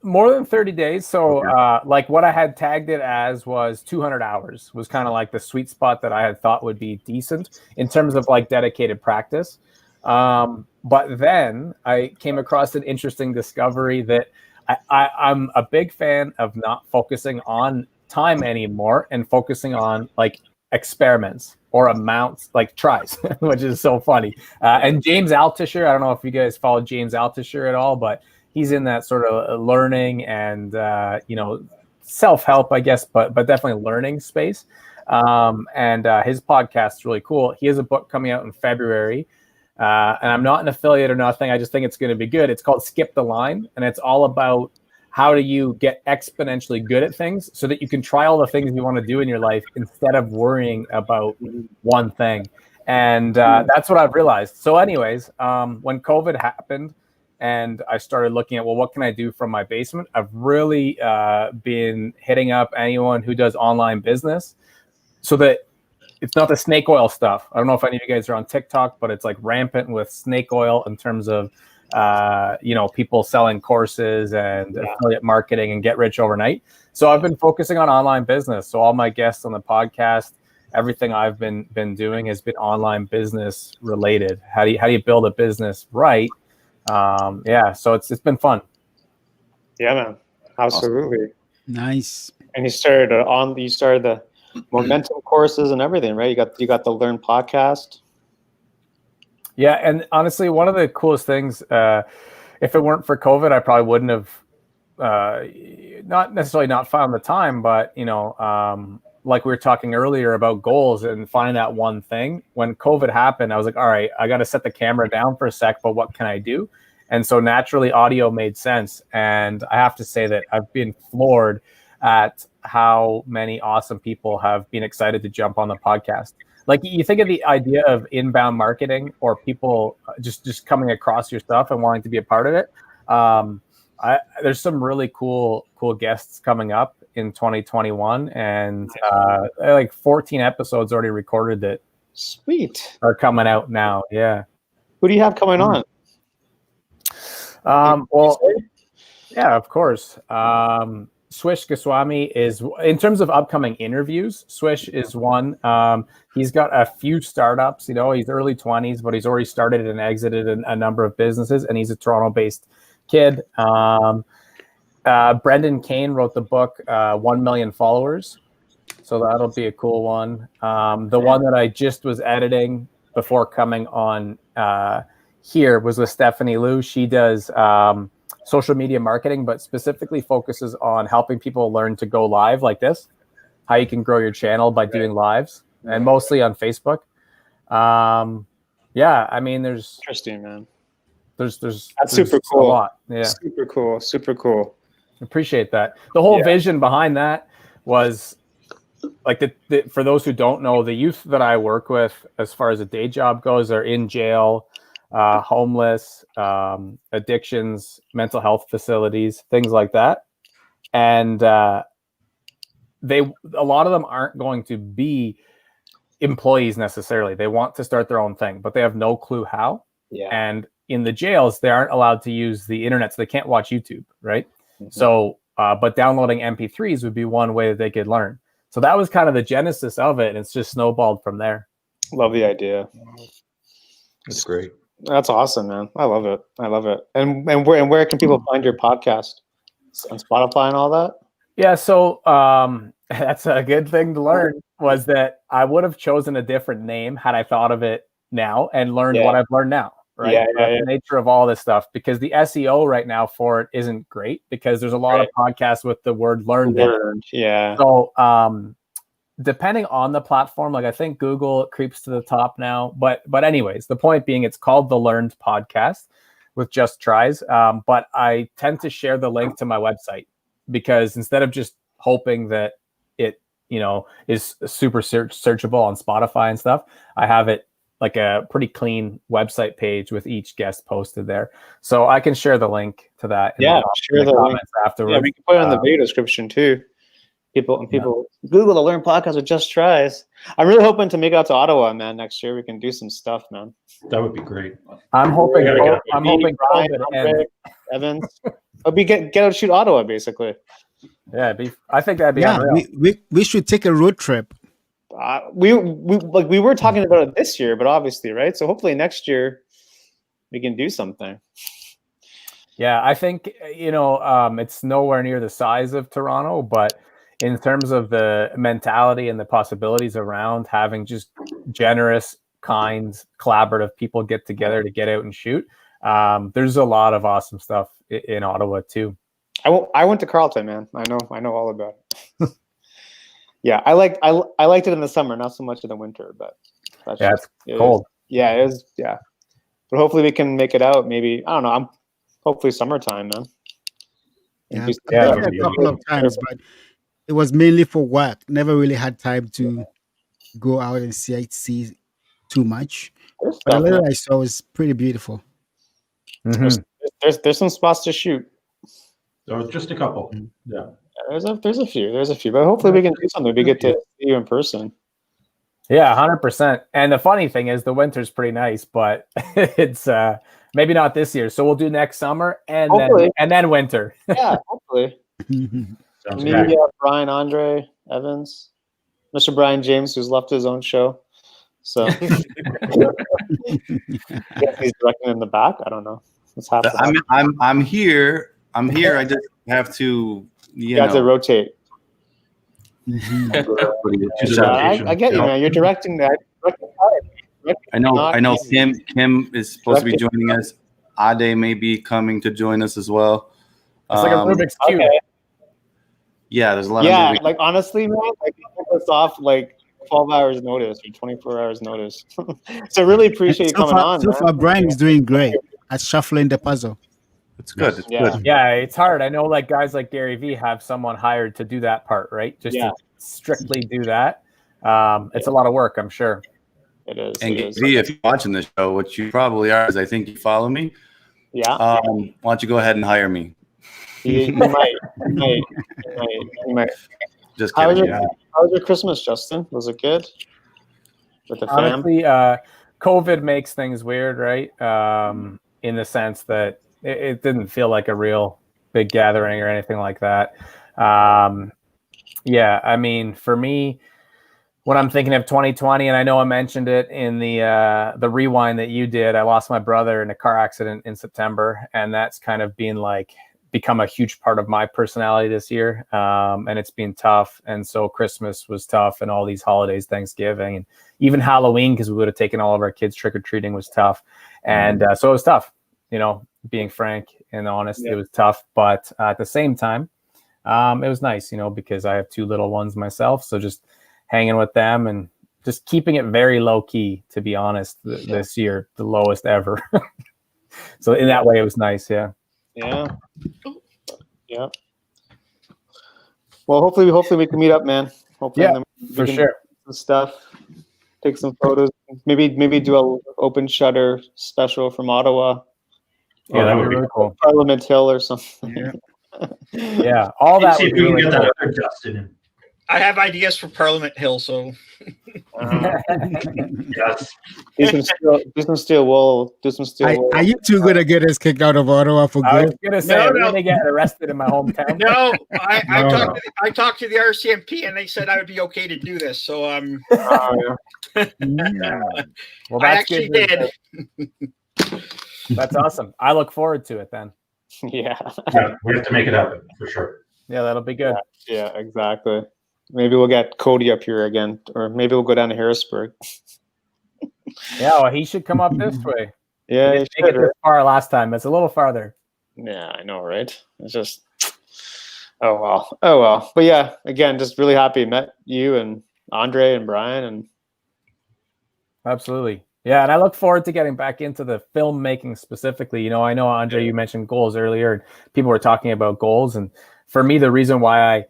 More than 30 days. So like what I had tagged it as was 200 hours was kind of like the sweet spot that I had thought would be decent in terms of like dedicated practice. But then I came across an interesting discovery that I'm a big fan of not focusing on time anymore and focusing on like experiments or amounts, like tries, which is so funny. And James Altucher, I don't know if you guys follow James Altucher at all, but he's in that sort of learning and, you know, self-help, I guess, but definitely learning space. And his podcast is really cool. He has a book coming out in February. And I'm not an affiliate or nothing. I just think it's going to be good. It's called Skip the Line. And it's all about how do you get exponentially good at things so that you can try all the things you want to do in your life instead of worrying about one thing. And that's what I've realized. So anyways, when COVID happened and I started looking at, well, what can I do from my basement? I've really been hitting up anyone who does online business so that it's not the snake oil stuff. I don't know if any of you guys are on TikTok, but it's like rampant with snake oil in terms of, you know, people selling courses and affiliate marketing and get rich overnight. So I've been focusing on online business. So all my guests on the podcast, everything I've been doing has been online business related. How do you build a business right? So it's been fun. Yeah, man. Absolutely. Nice. And you started the momentum courses and everything, right? You got the Learn podcast. Yeah, and honestly, one of the coolest things, if it weren't for COVID, I probably wouldn't have, not necessarily not found the time, but you know, like we were talking earlier about goals and finding that one thing. When COVID happened, I was like, all right, I got to set the camera down for a sec, but what can I do? And so naturally, audio made sense. And I have to say that I've been floored at how many awesome people have been excited to jump on the podcast. Like you think of the idea of inbound marketing or people just coming across your stuff and wanting to be a part of it. There's some really cool guests coming up in 2021, and like 14 episodes already recorded that Sweet. are coming out now. Yeah. Who do you have coming on? Well, yeah, of course. Swish Goswami is, in terms of upcoming interviews, Swish is one. He's got a few startups, you know, he's early 20s, but he's already started and exited a number of businesses, and he's a Toronto-based kid. Brendan Kane wrote the book, 1 Million Followers. So that'll be a cool one. The one that I just was editing before coming on here was with Stephanie Liu. She does social media marketing, but specifically focuses on helping people learn to go live like this, how you can grow your channel by doing lives, and mostly on Facebook. Yeah, I mean, there's Interesting, man. There's super cool. a lot. Yeah, Super cool. appreciate that. The whole vision behind that was for those who don't know, the youth that I work with, as far as a day job goes, are in jail, homeless, addictions, mental health facilities, things like that. And a lot of them aren't going to be employees necessarily. They want to start their own thing, but they have no clue how. Yeah. And in the jails, they aren't allowed to use the internet, so they can't watch YouTube, right? Mm-hmm. So, but downloading MP3s would be one way that they could learn. So that was kind of the genesis of it, and it's just snowballed from there. Love the idea. That's great. That's awesome, man. I love it. I love it. And where can people find your podcast? On Spotify and all that? Yeah, so that's a good thing to learn, was that I would have chosen a different name had I thought of it now and learned what I've learned now, right? Yeah, That's the nature of all this stuff, because the SEO right now for it isn't great, because there's a lot of podcasts with the word learned. Yeah. So depending on the platform, like I think Google creeps to the top now, but anyways, the point being, it's called The Learned Podcast with Just Tries. But I tend to share the link to my website, because instead of just hoping that it, is super searchable on Spotify and stuff, I have it like a pretty clean website page with each guest posted there. So I can share the link to that. Yeah, share the link afterwards. Yeah, we can put it in the video description too. People Google The Learn Podcast with Just Tries. I'm really hoping to make it out to Ottawa, man. Next year we can do some stuff, man. That would be great. I'm hoping. Brian, COVID Andre, Evans. We get out to shoot Ottawa, basically. Yeah, I think that'd be unreal. We should take a road trip. We were talking about it this year, but obviously, right? So hopefully next year we can do something. Yeah, I think it's nowhere near the size of Toronto, but in terms of the mentality and the possibilities around having just generous, kind, collaborative people get together to get out and shoot, there's a lot of awesome stuff in Ottawa too. I went to Carleton, man. I know all about it. Yeah, I liked it in the summer, not so much in the winter, but it's cold. It is. Yeah, but hopefully we can make it out. Maybe, I don't know. Hopefully summertime, man. Yeah, I've been there a couple of times, but it was mainly for work. Never really had time to go out and see too much. But the little I saw was pretty beautiful. Mm-hmm. There's some spots to shoot. There was just a couple. Yeah. There's a few, but hopefully we can do something. We get to see you in person. Yeah, 100%. And the funny thing is, the winter's pretty nice, but it's maybe not this year. So we'll do next summer and then winter. Yeah, hopefully. Sounds Me, great. Brian, Andre, Evans, Mr. Brian James, who's left his own show. So he's directing in the back. I don't know what's happening. I'm here. I just have to. You have to rotate. I get you, man. You're directing that. I know. Kim is supposed to be joining us. Ade may be coming to join us as well. It's like a Rubik's Cube. Okay. Yeah, there's a lot. Yeah, like honestly, man, like we put this off like 12 hours notice or 24 hours notice. So really appreciate you coming on. So far, Brian is doing great at shuffling the puzzle. It's good. It's Yeah. good. Yeah, it's hard. I know, like guys like Gary Vee have someone hired to do that part, right? Just to strictly do that. It's a lot of work, I'm sure. It is. And Vee, if you're watching this show, which you probably are, because I think you follow me. Yeah. Why don't you go ahead and hire me? You might. Just How kidding. was your Christmas, Justin? Was it good? With the fam? Honestly, COVID makes things weird, right? In the sense that it didn't feel like a real big gathering or anything like that. Yeah, I mean, for me, when I'm thinking of 2020, and I know I mentioned it in the rewind that you did, I lost my brother in a car accident in September, and that's kind of become a huge part of my personality this year. And it's been tough. And so Christmas was tough, and all these holidays, Thanksgiving, and even Halloween, because we would have taken all of our kids trick-or-treating, was tough. And so it was tough, being frank and honest. It was tough. But at the same time, it was nice, because I have 2 little ones myself. So just hanging with them and just keeping it very low key, to be honest, this year, the lowest ever. So in that way, it was nice. Yeah. Yeah. Well, hopefully we can meet up, man. Hopefully For we can sure. do some stuff, take some photos, maybe do a open shutter special from Ottawa, Yeah, that would be really cool. Parliament Hill or something. Yeah. Yeah, all that See would if be we can really get cool. that other Justin in. I have ideas for Parliament Hill, so Yes. Do some steel wool. Do some steel wool. Are you two gonna get us kicked out of Ottawa for I was good? gonna say, No, I'm no. gonna get arrested in my hometown. no, No. I talked to the RCMP and they said I would be okay to do this. So Oh, yeah. Well, I that's actually good. did. That's awesome. I look forward to it then. Yeah. Yeah, we have to make it happen for sure. Yeah, that'll be good. Yeah, exactly. Maybe we'll get Cody up here again, or maybe we'll go down to Harrisburg. Yeah, well, he should come up this way. Yeah, We you didn't make it should, this far last time. It's a little farther. Yeah, I know, right? It's just, oh well, oh well. But yeah, again, just really happy met you and Andre and Brian, and Absolutely. Yeah, and I look forward to getting back into the filmmaking specifically. You know, I know, Andre, you mentioned goals earlier, and people were talking about goals. And for me, the reason why I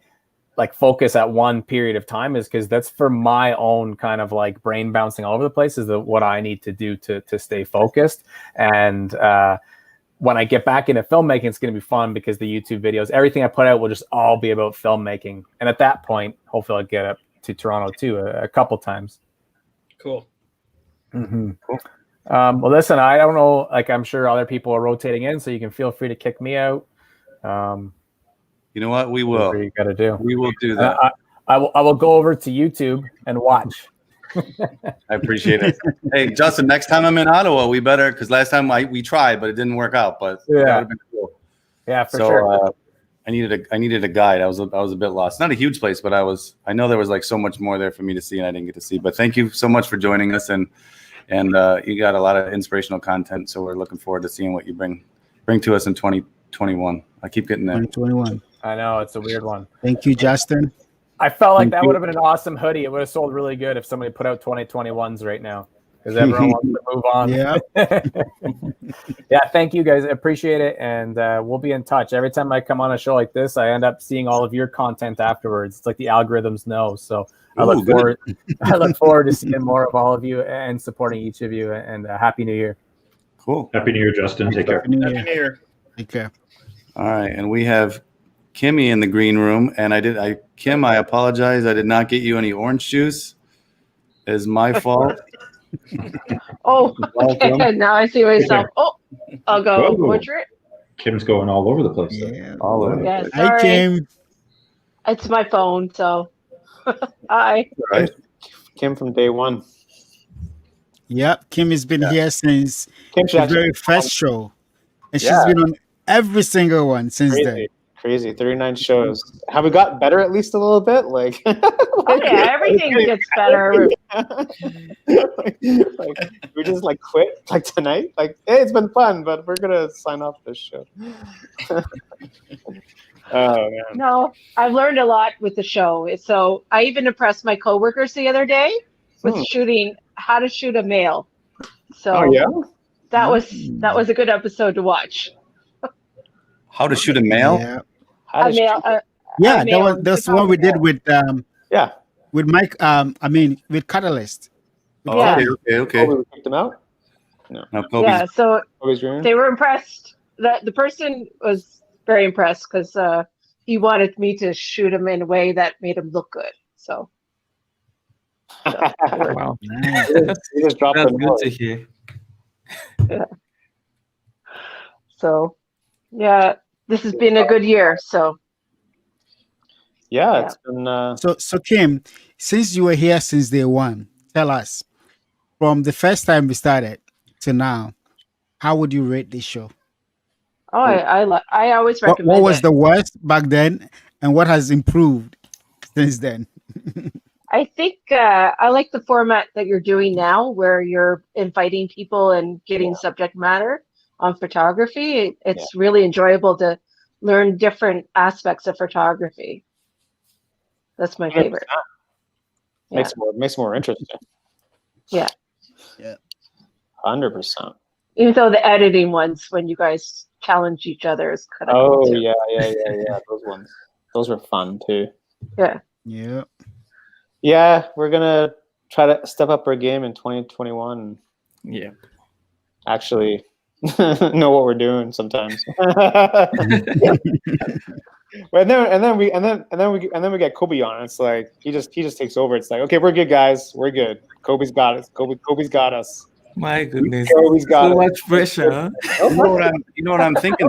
like focus at one period of time is because that's for my own kind of like brain bouncing all over the place is what I need to do to stay focused. And when I get back into filmmaking, it's going to be fun because the YouTube videos, everything I put out will just all be about filmmaking. And at that point, hopefully I'll get up to Toronto too a couple times. Cool. Mm-hmm. Well, listen, I don't know. Like, I'm sure other people are rotating in, so you can feel free to kick me out. You know what? We will. Whatever you got to do. We will do that. I will go over to YouTube and watch. I appreciate it. Hey, Justin, next time I'm in Ottawa, we better, because last time we tried, but it didn't work out. But that would have been cool. Yeah, for So sure. I needed a guide. I was a bit lost. Not a huge place, but I know there was like so much more there for me to see, and I didn't get to see. But thank you so much for joining us, and you got a lot of inspirational content. So we're looking forward to seeing what you bring to us in 2021. I keep getting that. 2021. I know it's a weird one. Thank you, Justin. I felt like Thank that you. would have been an awesome hoodie. It would have sold really good if somebody put out 2021s right now because everyone wants to move on. Yeah. Yeah, thank you guys. I appreciate it. And we'll be in touch. Every time I come on a show like this, I end up seeing all of your content afterwards. It's like the algorithms know. So I look forward to seeing more of all of you and supporting each of you. And Happy New Year. Cool. Happy New Year, Justin. Take care. Happy New Happy Year. New Year. Take care. All right, and we have Kimmy in the green room, and Kim, I apologize. I did not get you any orange juice. It's my fault. Oh, Welcome. okay. Now I see myself. Oh, I'll go Whoa. portrait. Kim's going all over the place. There. Yeah. All over. Yeah, Hi, sorry. Kim. It's my phone, so hi. Right. Kim from day one. Yep. Kim has been here since Kim should the actually very first show, and she's Yeah. been on every single one since then. crazy. 39 shows. Have we got better at least a little bit? Like, Oh yeah, everything gets better. like, we just like quit like tonight. Like, hey, it's been fun, but we're gonna sign off this show. Oh man. No, I've learned a lot with the show. So I even impressed my coworkers the other day with shooting how to shoot a male. So Oh yeah. that was a good episode to watch. How to shoot a male? Yeah. How A does male, Yeah, male that's one we did with yeah. with Mike. With Catalyst. Oh, Yeah. okay. Oh, we kicked him out. Now Kobe's yeah, so Kobe's room. they were impressed. The person was very impressed because he wanted me to shoot him in a way that made him look good. So Wow. Nice. He just dropped That's the good noise. to hear. so yeah, this has been a good year. So Yeah, it's been. So Kim, since you were here since day one, tell us from the first time we started to now, how would you rate this show? I always recommend What was it. the worst back then, and what has improved since then? I think I like the format that you're doing now, where you're inviting people and getting subject matter on photography. It's really enjoyable to learn different aspects of photography. That's my favorite. Makes it more interesting. Yeah. Yeah. 100%. Even though the editing ones, when you guys challenge each other, is kind of Oh cool too. yeah. Those ones. Those were fun too. Yeah. Yeah. Yeah, we're gonna try to step up our game in 2021. Yeah. Actually, know what we're doing sometimes. But then we get Kobe on. It's like he just takes over. It's like, okay, we're good, guys. We're good. Kobe's got us. Kobe's got us. My goodness. Kobe's got So us. much pressure. Huh? You know what I'm thinking?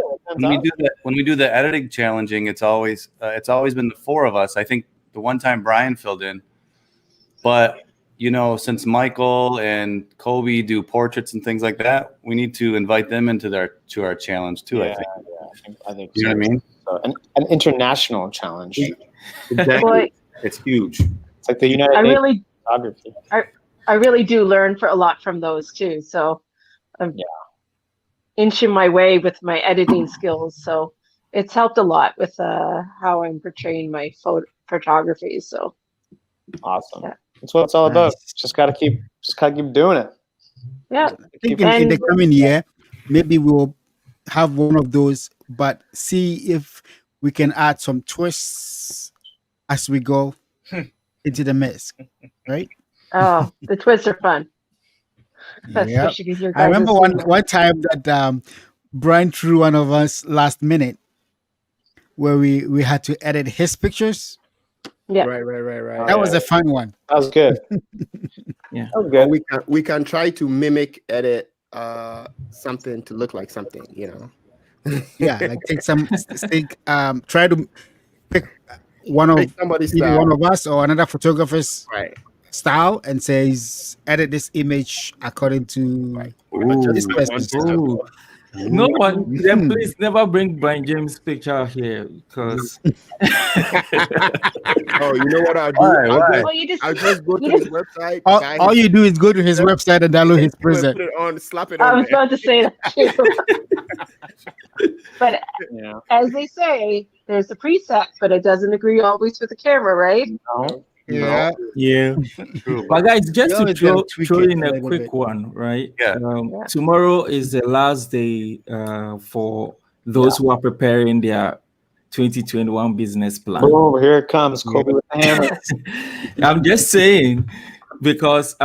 When we do the editing challenging, it's always been the four of us. I think the one time Brian filled in, but since Michael and Kobe do portraits and things like that, we need to invite them into our challenge too. Yeah, I think. I think You know what I mean? so. An international challenge. Exactly. Boy, It's huge. It's like the United I Nations really, photography. I really do learn a lot from those too. So I'm inching my way with my editing skills. So it's helped a lot with how I'm portraying my photography. So Awesome. Yeah. That's what it's all about. Nice. Just gotta keep doing it. yeah, I think in the coming year, maybe we'll have one of those, but see if we can add some twists as we go into the mix, right? oh, the twists are fun. Yeah. Especially because your I remember guys' one time that Brian threw one of us last minute where we had to edit his pictures. Yeah. Right. That was a fun one. That was good. Yeah. That was good. We can try to mimic edit something to look like something, Yeah, like try to pick one of Pick somebody's either style. one of us or another photographer's Right. style and says edit this image according to this person's style. Ooh. No one, then please never bring Brian James' picture here because Oh, you know what I'll do? Well, you just I'll just go to his website. buy All his- you do is go to his website and download his put present. it on, slap it I on was there. about to say that too. But Yeah. as they say, there's a preset, but it doesn't agree always with the camera, right? No. Yeah. yeah. But guys, just You to always gotta tweak throw it in a a little quick bit. one, right? Yeah. Yeah. Tomorrow is the last day for those who are preparing their 2021 business plan. Oh, here it comes, Kobe with the hammer. I'm just saying because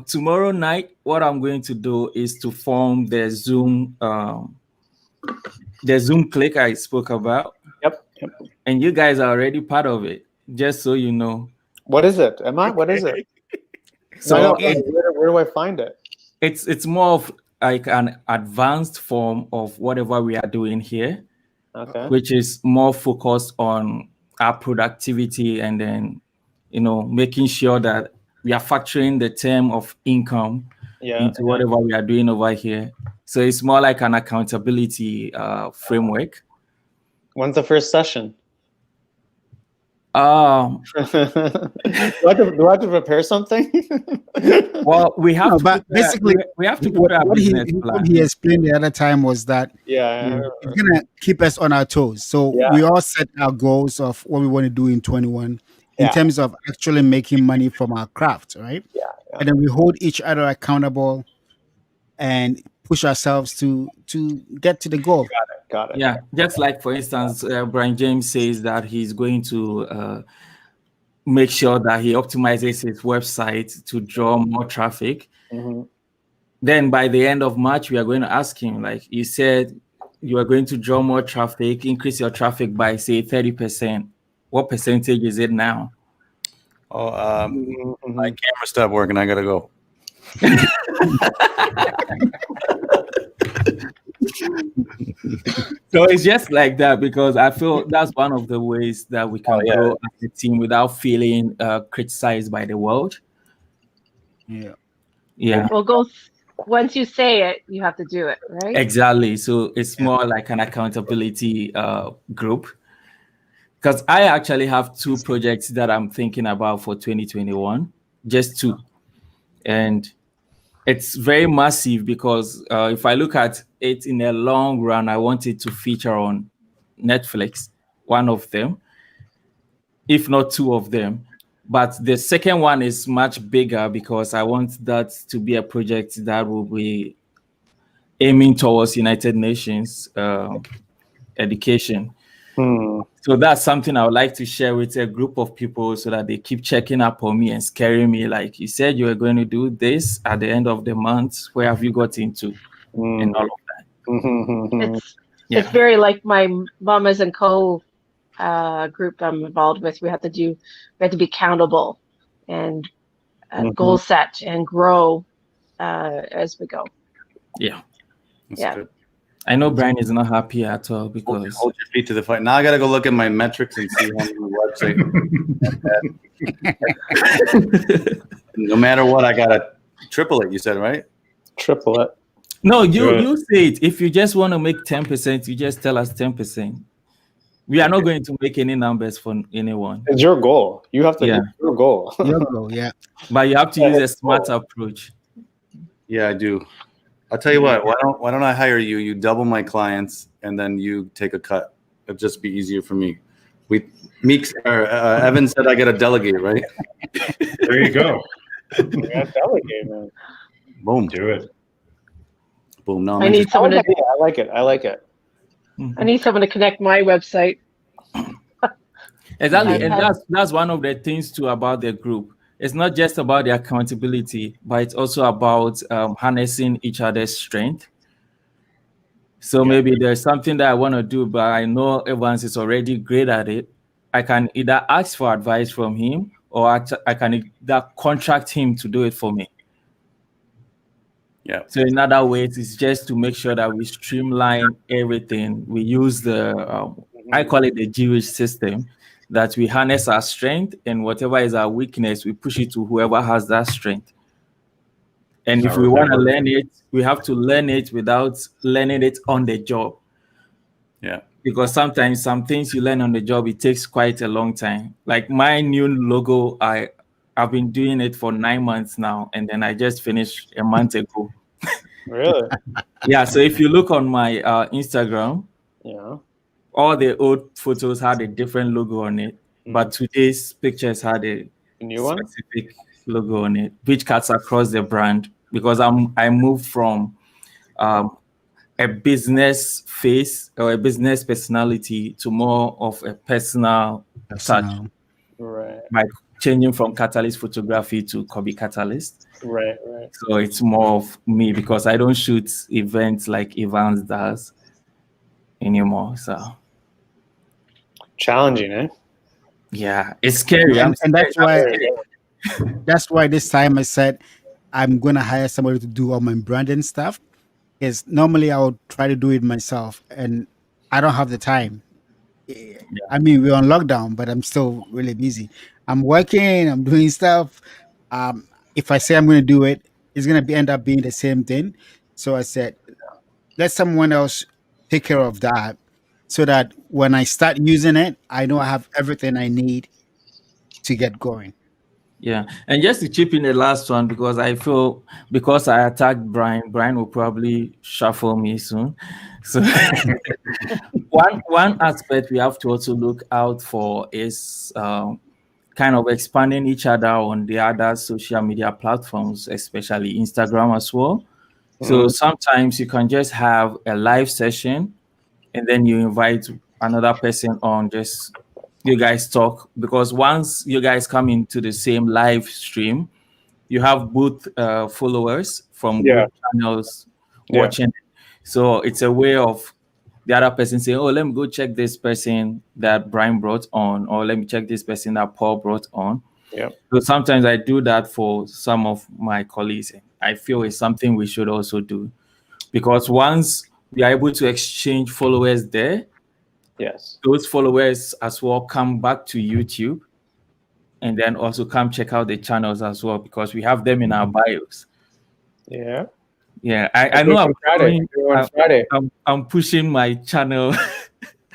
tomorrow night, what I'm going to do is to form the Zoom click I spoke about, Yep. and you guys are already part of it. Just so you know. What is it? Am I? What is it? So I know, again- where do I find it? it's more of like an advanced form of whatever we are doing here, Okay. which is more focused on our productivity and then making sure that we are factoring the term of income Yeah. into whatever we are doing over here. So it's more like an accountability framework. When's the first session? Um, do I have to prepare something? well, we have No, to but prepare, basically, we have to What, prepare a what he, business plan. what he explained the other time was that Yeah. it's gonna keep us on our toes. So Yeah. we all set our goals of what we want to do in 21 in Yeah. terms of actually making money from our craft, right? Yeah. And then we hold each other accountable and push ourselves to get to the goal. Got it. Yeah, just like for instance, Brian James says that he's going to make sure that he optimizes his website to draw more traffic. Mhm. Then by the end of March, we are going to ask him, like you said, you are going to draw more traffic, increase your traffic by say 30%. What percentage is it now? Oh, Mhm. my camera stopped working. I gotta go. So it's just like that because I feel that's one of the ways that we can grow as a team without feeling criticized by the world. Yeah. Yeah, Well, once you say it, you have to do it, right? exactly. So it's more like an accountability group. Because I actually have 2 projects that I'm thinking about for 2021, just 2. And it's very massive because if I look at it in the long run, I want it to feature on Netflix, one of them, if not 2 of them. But the second one is much bigger because I want that to be a project that will be aiming towards United Nations education. Hmm. So that's something I would like to share with a group of people so that they keep checking up on me and scaring me. Like, you said you were going to do this at the end of the month. Where have you got into? And all of that. It's very like my Mamas and Co group I'm involved with. We have to be accountable and goal set and grow as we go. Yeah. That's Yeah. good. I know Brian is not happy at all because Hold your feet to the fire. Now I got to go look at my metrics and see how many websites. No matter what, I got to triple it. You said, right? Triple it. no, you Good. you say it. If you just want to make 10%, you just tell us 10%. We are not going to make any numbers for anyone, It's your goal. You have to. Yeah. It's your goal. Your goal, yeah. but you have to use a smart approach. Yeah, I do. I'll tell you what. Why don't I hire you? You double my clients, and then you take a cut. It'd just be easier for me. Evan said I got to delegate, right? There you go. Yeah, delegate, man. Boom, Do it. boom. No, I need someone to I like it. I like it. I need someone to connect my website. Exactly, and Okay. that's one of the things too about the group. It's not just about the accountability, but it's also about harnessing each other's strength. So maybe there's something that I want to do, but I know Evans is already great at it. I can either ask for advice from him, or I can either contract him to do it for me. Yeah. So in other ways, it's just to make sure that we streamline everything. We use I call it the Jewish system, that we harness our strength, and whatever is our weakness, we push it to whoever has that strength. And if we want to learn it, we have to learn it without learning it on the job. Yeah. Because sometimes some things you learn on the job, it takes quite a long time. Like my new logo, I've been doing it for 9 months now, and then I just finished a month ago. Really? Yeah, so if you look on my Instagram, Yeah. all the old photos had a different logo on it, but today's pictures had a new one? specific logo on it, which cuts across the brand, because I moved from a business face or a business personality to more of a personal touch Right. by changing from Catalyst Photography to Kobe Catalyst. Right. So it's more of me, because I don't shoot events like Evans does anymore. So challenging, eh? yeah, it's scary. And I'm that's why this time I said I'm gonna hire somebody to do all my branding stuff. Because normally I would try to do it myself, and I don't have the time. I mean, we're on lockdown, but I'm still really busy. I'm working, I'm doing stuff. If I say I'm going to do it, it's going to end up being the same thing. So I said, let someone else take care of that, so that when I start using it, I know I have everything I need to get going. Yeah, and just to chip in the last one, because I feel because I attacked Brian will probably shuffle me soon. So one aspect we have to also look out for is kind of expanding each other on the other social media platforms, especially Instagram as well. So sometimes you can just have a live session, and then you invite another person on, just you guys talk, because once you guys come into the same live stream, you have both followers from both channels watching. So it's a way of the other person saying, oh, let me go check this person that Brian brought on, or let me check this person that Paul brought on. Yeah. So sometimes I do that for some of my colleagues. I feel it's something we should also do, because once we are able to exchange followers there, yes, those followers as well come back to YouTube, and then also come check out the channels as well, because we have them in our bios. Yeah. Yeah, I know I'm pushing my channel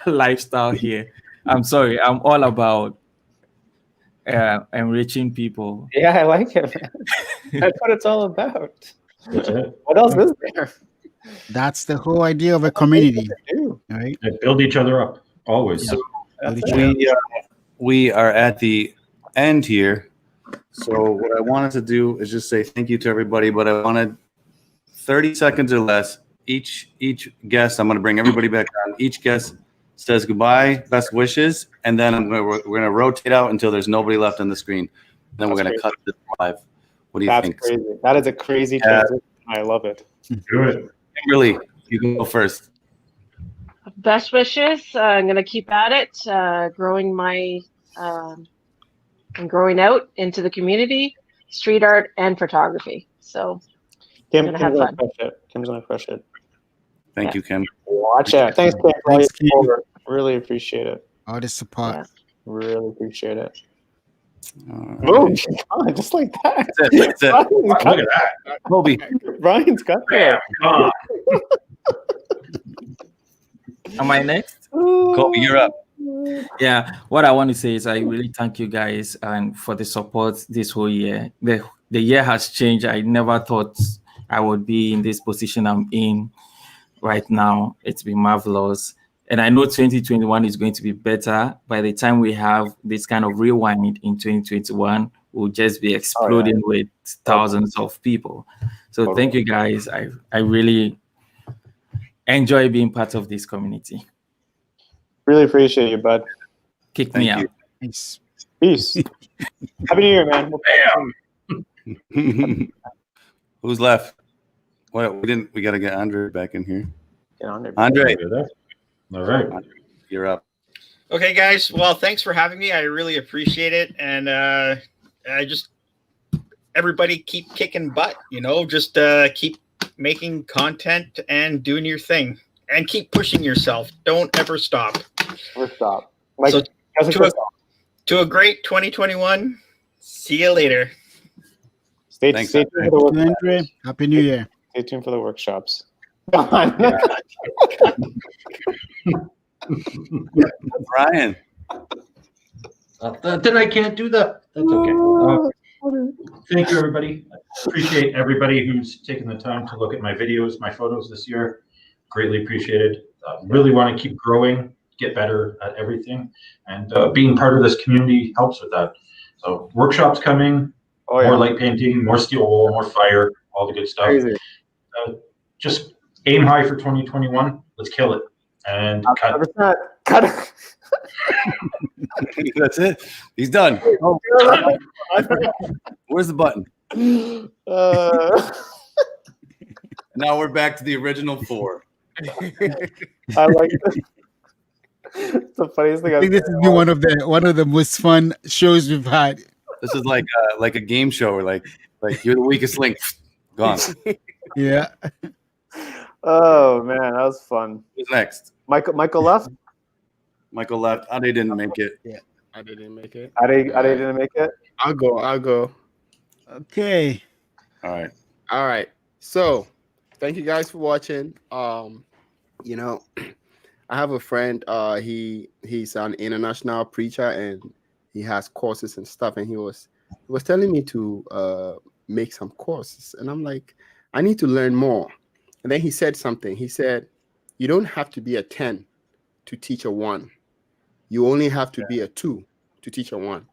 lifestyle here. I'm sorry. I'm all about enriching people. Yeah, I like it, man. That's what it's all about. That's it. What else is there? That's the whole idea of a community, right? And build each other up, always. So we are at the end here. So what I wanted to do is just say thank you to everybody, but I wanted 30 seconds or less. Each guest, I'm going to bring everybody back on. Each guest says goodbye, best wishes, and then we're going to rotate out until there's nobody left on the screen. Then we're going to cut this live. What do you That's think? crazy. That is a crazy transition. I love it. Do it. Kimberly, you can go first. Best wishes. I'm gonna keep at it, growing my and growing out into the community, street art and photography. So Kim, gonna Kim's have gonna fun. crush it. Kim's gonna crush it. Thank you, Kim. Watch out. Thanks, Kim, for all your Thanks, Kim. support. Really appreciate it. All the support. Yeah. Really appreciate it. Alright. Boom. God, just like that. That's it. Ryan's Look got at that. Kobe. Ryan's got Bam, there. gone. Am I next? Kobe, you're up. Yeah, what I want to say is I really thank you guys and for the support this whole year. The year has changed. I never thought I would be in this position I'm in right now. It's been marvelous. And I know 2021 is going to be better. By the time we have this kind of rewind in 2021, we'll just be exploding with thousands of people. So thank you guys. I really enjoy being part of this community. Really appreciate you, bud. Kick me out. Thanks. Peace. Happy New Year, man. Bam. Who's left? What we got to get Andre back in here. Get on there. Andre, All right. you're up. Okay, guys. Well, thanks for having me. I really appreciate it. And I just, everybody keep kicking butt, just keep making content and doing your thing and keep pushing yourself. Don't ever stop. Never stop. Like, So, doesn't to quit. To a great 2021. See you later. Stay Thanks, tuned for the workshops. Andre, Happy New Year. Stay tuned for the workshops. Gone. Brian. Then I can't do that. That's okay. Thank you, everybody. Appreciate everybody who's taken the time to look at my videos, my photos this year. Greatly appreciated. Really want to keep growing, get better at everything, and being part of this community helps with that. So workshops coming, more light painting, more steel wool, more fire, all the good stuff. Crazy. Just aim high for 2021. Let's kill it and cut. 100%. Cut it. That's it. He's done. Oh, where's the button? Now we're back to the original 4. I like this. It's the funniest thing I think this has been one of the most fun shows we've had. This is like a game show where like you're the weakest link. Gone. Yeah. Oh man, that was fun. Who's next? Michael left. Michael left. Ade didn't make it. I didn't make it. Ade didn't make it. I'll go. Okay. All right. All right. So thank you guys for watching. I have a friend, he's an international preacher and he has courses and stuff, and he was telling me to make some courses, and I'm like, I need to learn more. And then he said something. He said, you don't have to be a 10 to teach a 1. You only have to be a 2 to teach a 1.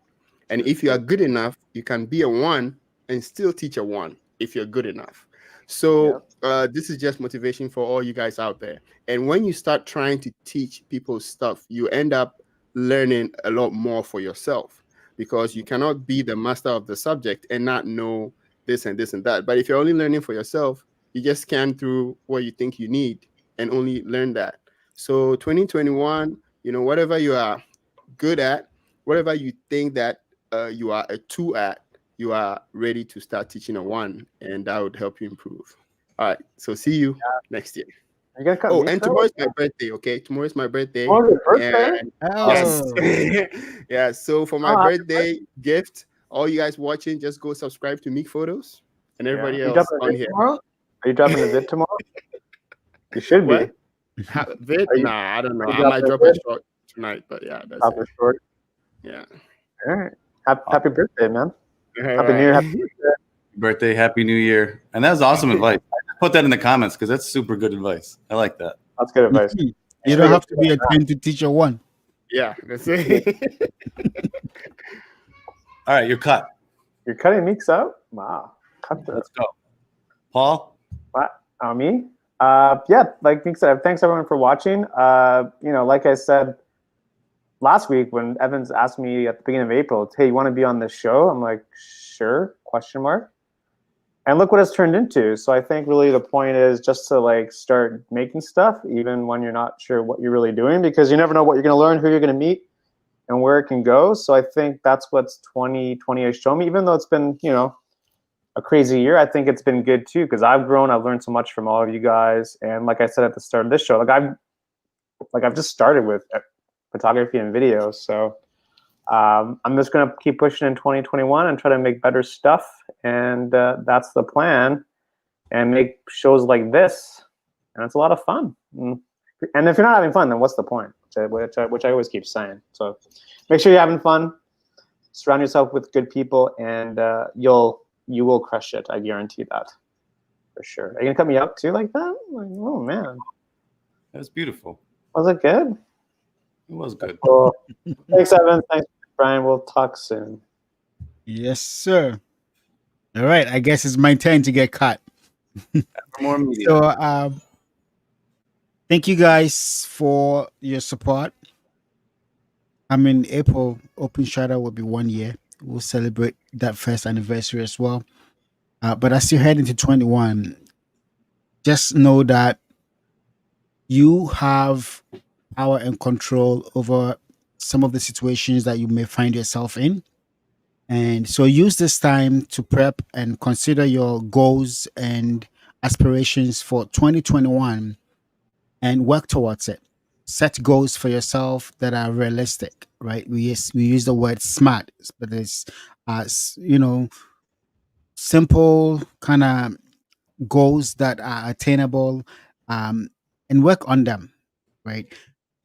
And if you are good enough, you can be a 1 and still teach a 1 if you're good enough. So this is just motivation for all you guys out there. And when you start trying to teach people stuff, you end up learning a lot more for yourself, because you cannot be the master of the subject and not know this and this and that. But if you're only learning for yourself, you just scan through what you think you need and only learn that. So 2021, whatever you are good at, whatever you think that you are a 2 at, you are ready to start teaching a 1, and that would help you improve. All right. So see you next year. And tomorrow's my birthday. Okay, tomorrow's my birthday. Tomorrow's your birthday? Yes. Yeah. So for my birthday gift, all you guys watching, just go subscribe to Meek Photos and everybody else on here. Tomorrow? Are you dropping a vid tomorrow? You should be. What? Vid? Nah, I don't know. I might drop a short tonight, but yeah, that's Drop a short. Yeah. All right. Happy birthday, man. All Happy New Year. Happy Birthday, Happy New Year. And that was awesome advice. Put that in the comments because that's super good advice. I like that. That's good advice. You don't have to be a 10 to teach a 1. Yeah, that's it. All right, you're cut. You're cutting Meeks out? Wow. Cut this. Let's go. Paul? What? Me? Yeah, like Nick said, thanks everyone for watching. Like I said last week when Evans asked me at the beginning of April, hey, you want to be on this show? I'm like, sure, question mark. And look what it's turned into. So I think really the point is just to like start making stuff, even when you're not sure what you're really doing, because you never know what you're going to learn, who you're going to meet, and where it can go. So I think that's what's 2020 has shown me, even though it's been, a crazy year. I think it's been good too, because I've grown, I've learned so much from all of you guys. And like I said at the start of this show, I've just started with photography and video. So I'm just going to keep pushing in 2021 and try to make better stuff. And that's the plan, and make shows like this. And it's a lot of fun. And if you're not having fun, then what's the point? Which I always keep saying. So make sure you're having fun, surround yourself with good people, and you will crush it. I guarantee that, for sure. Are you gonna cut me up too like that? Like, oh man, That was beautiful. was it good? It was good. Cool. Thanks, Evan. Thanks, Brian. We'll talk soon. Yes, sir. All right, I guess it's my turn to get cut. For more media. So, thank you guys for your support. April, Open Shutter will be 1 year. We'll celebrate that first anniversary as well. But as you head into 21, just know that you have power and control over some of the situations that you may find yourself in. And so use this time to prep and consider your goals and aspirations for 2021 and work towards it. Set goals for yourself that are realistic, right? We use the word SMART, but it's simple kind of goals that are attainable, and work on them, right?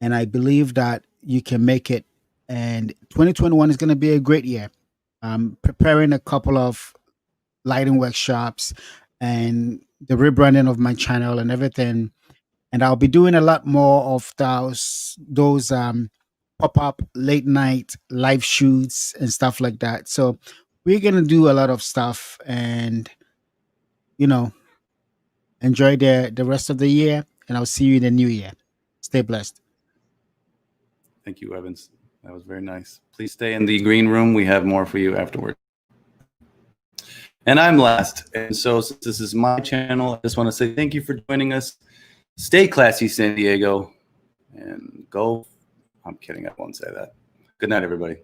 And I believe that you can make it. And 2021 is going to be a great year. Preparing a couple of lighting workshops and the rebranding of my channel and everything. And I'll be doing a lot more of those pop-up late night live shoots and stuff like that. So we're going to do a lot of stuff, and, enjoy the rest of the year. And I'll see you in the new year. Stay blessed. Thank you, Evans. That was very nice. Please stay in the green room. We have more for you afterward. And I'm last. And so since this is my channel, I just want to say thank you for joining us. Stay classy, San Diego. And go. I'm kidding. I won't say that. Good night, everybody.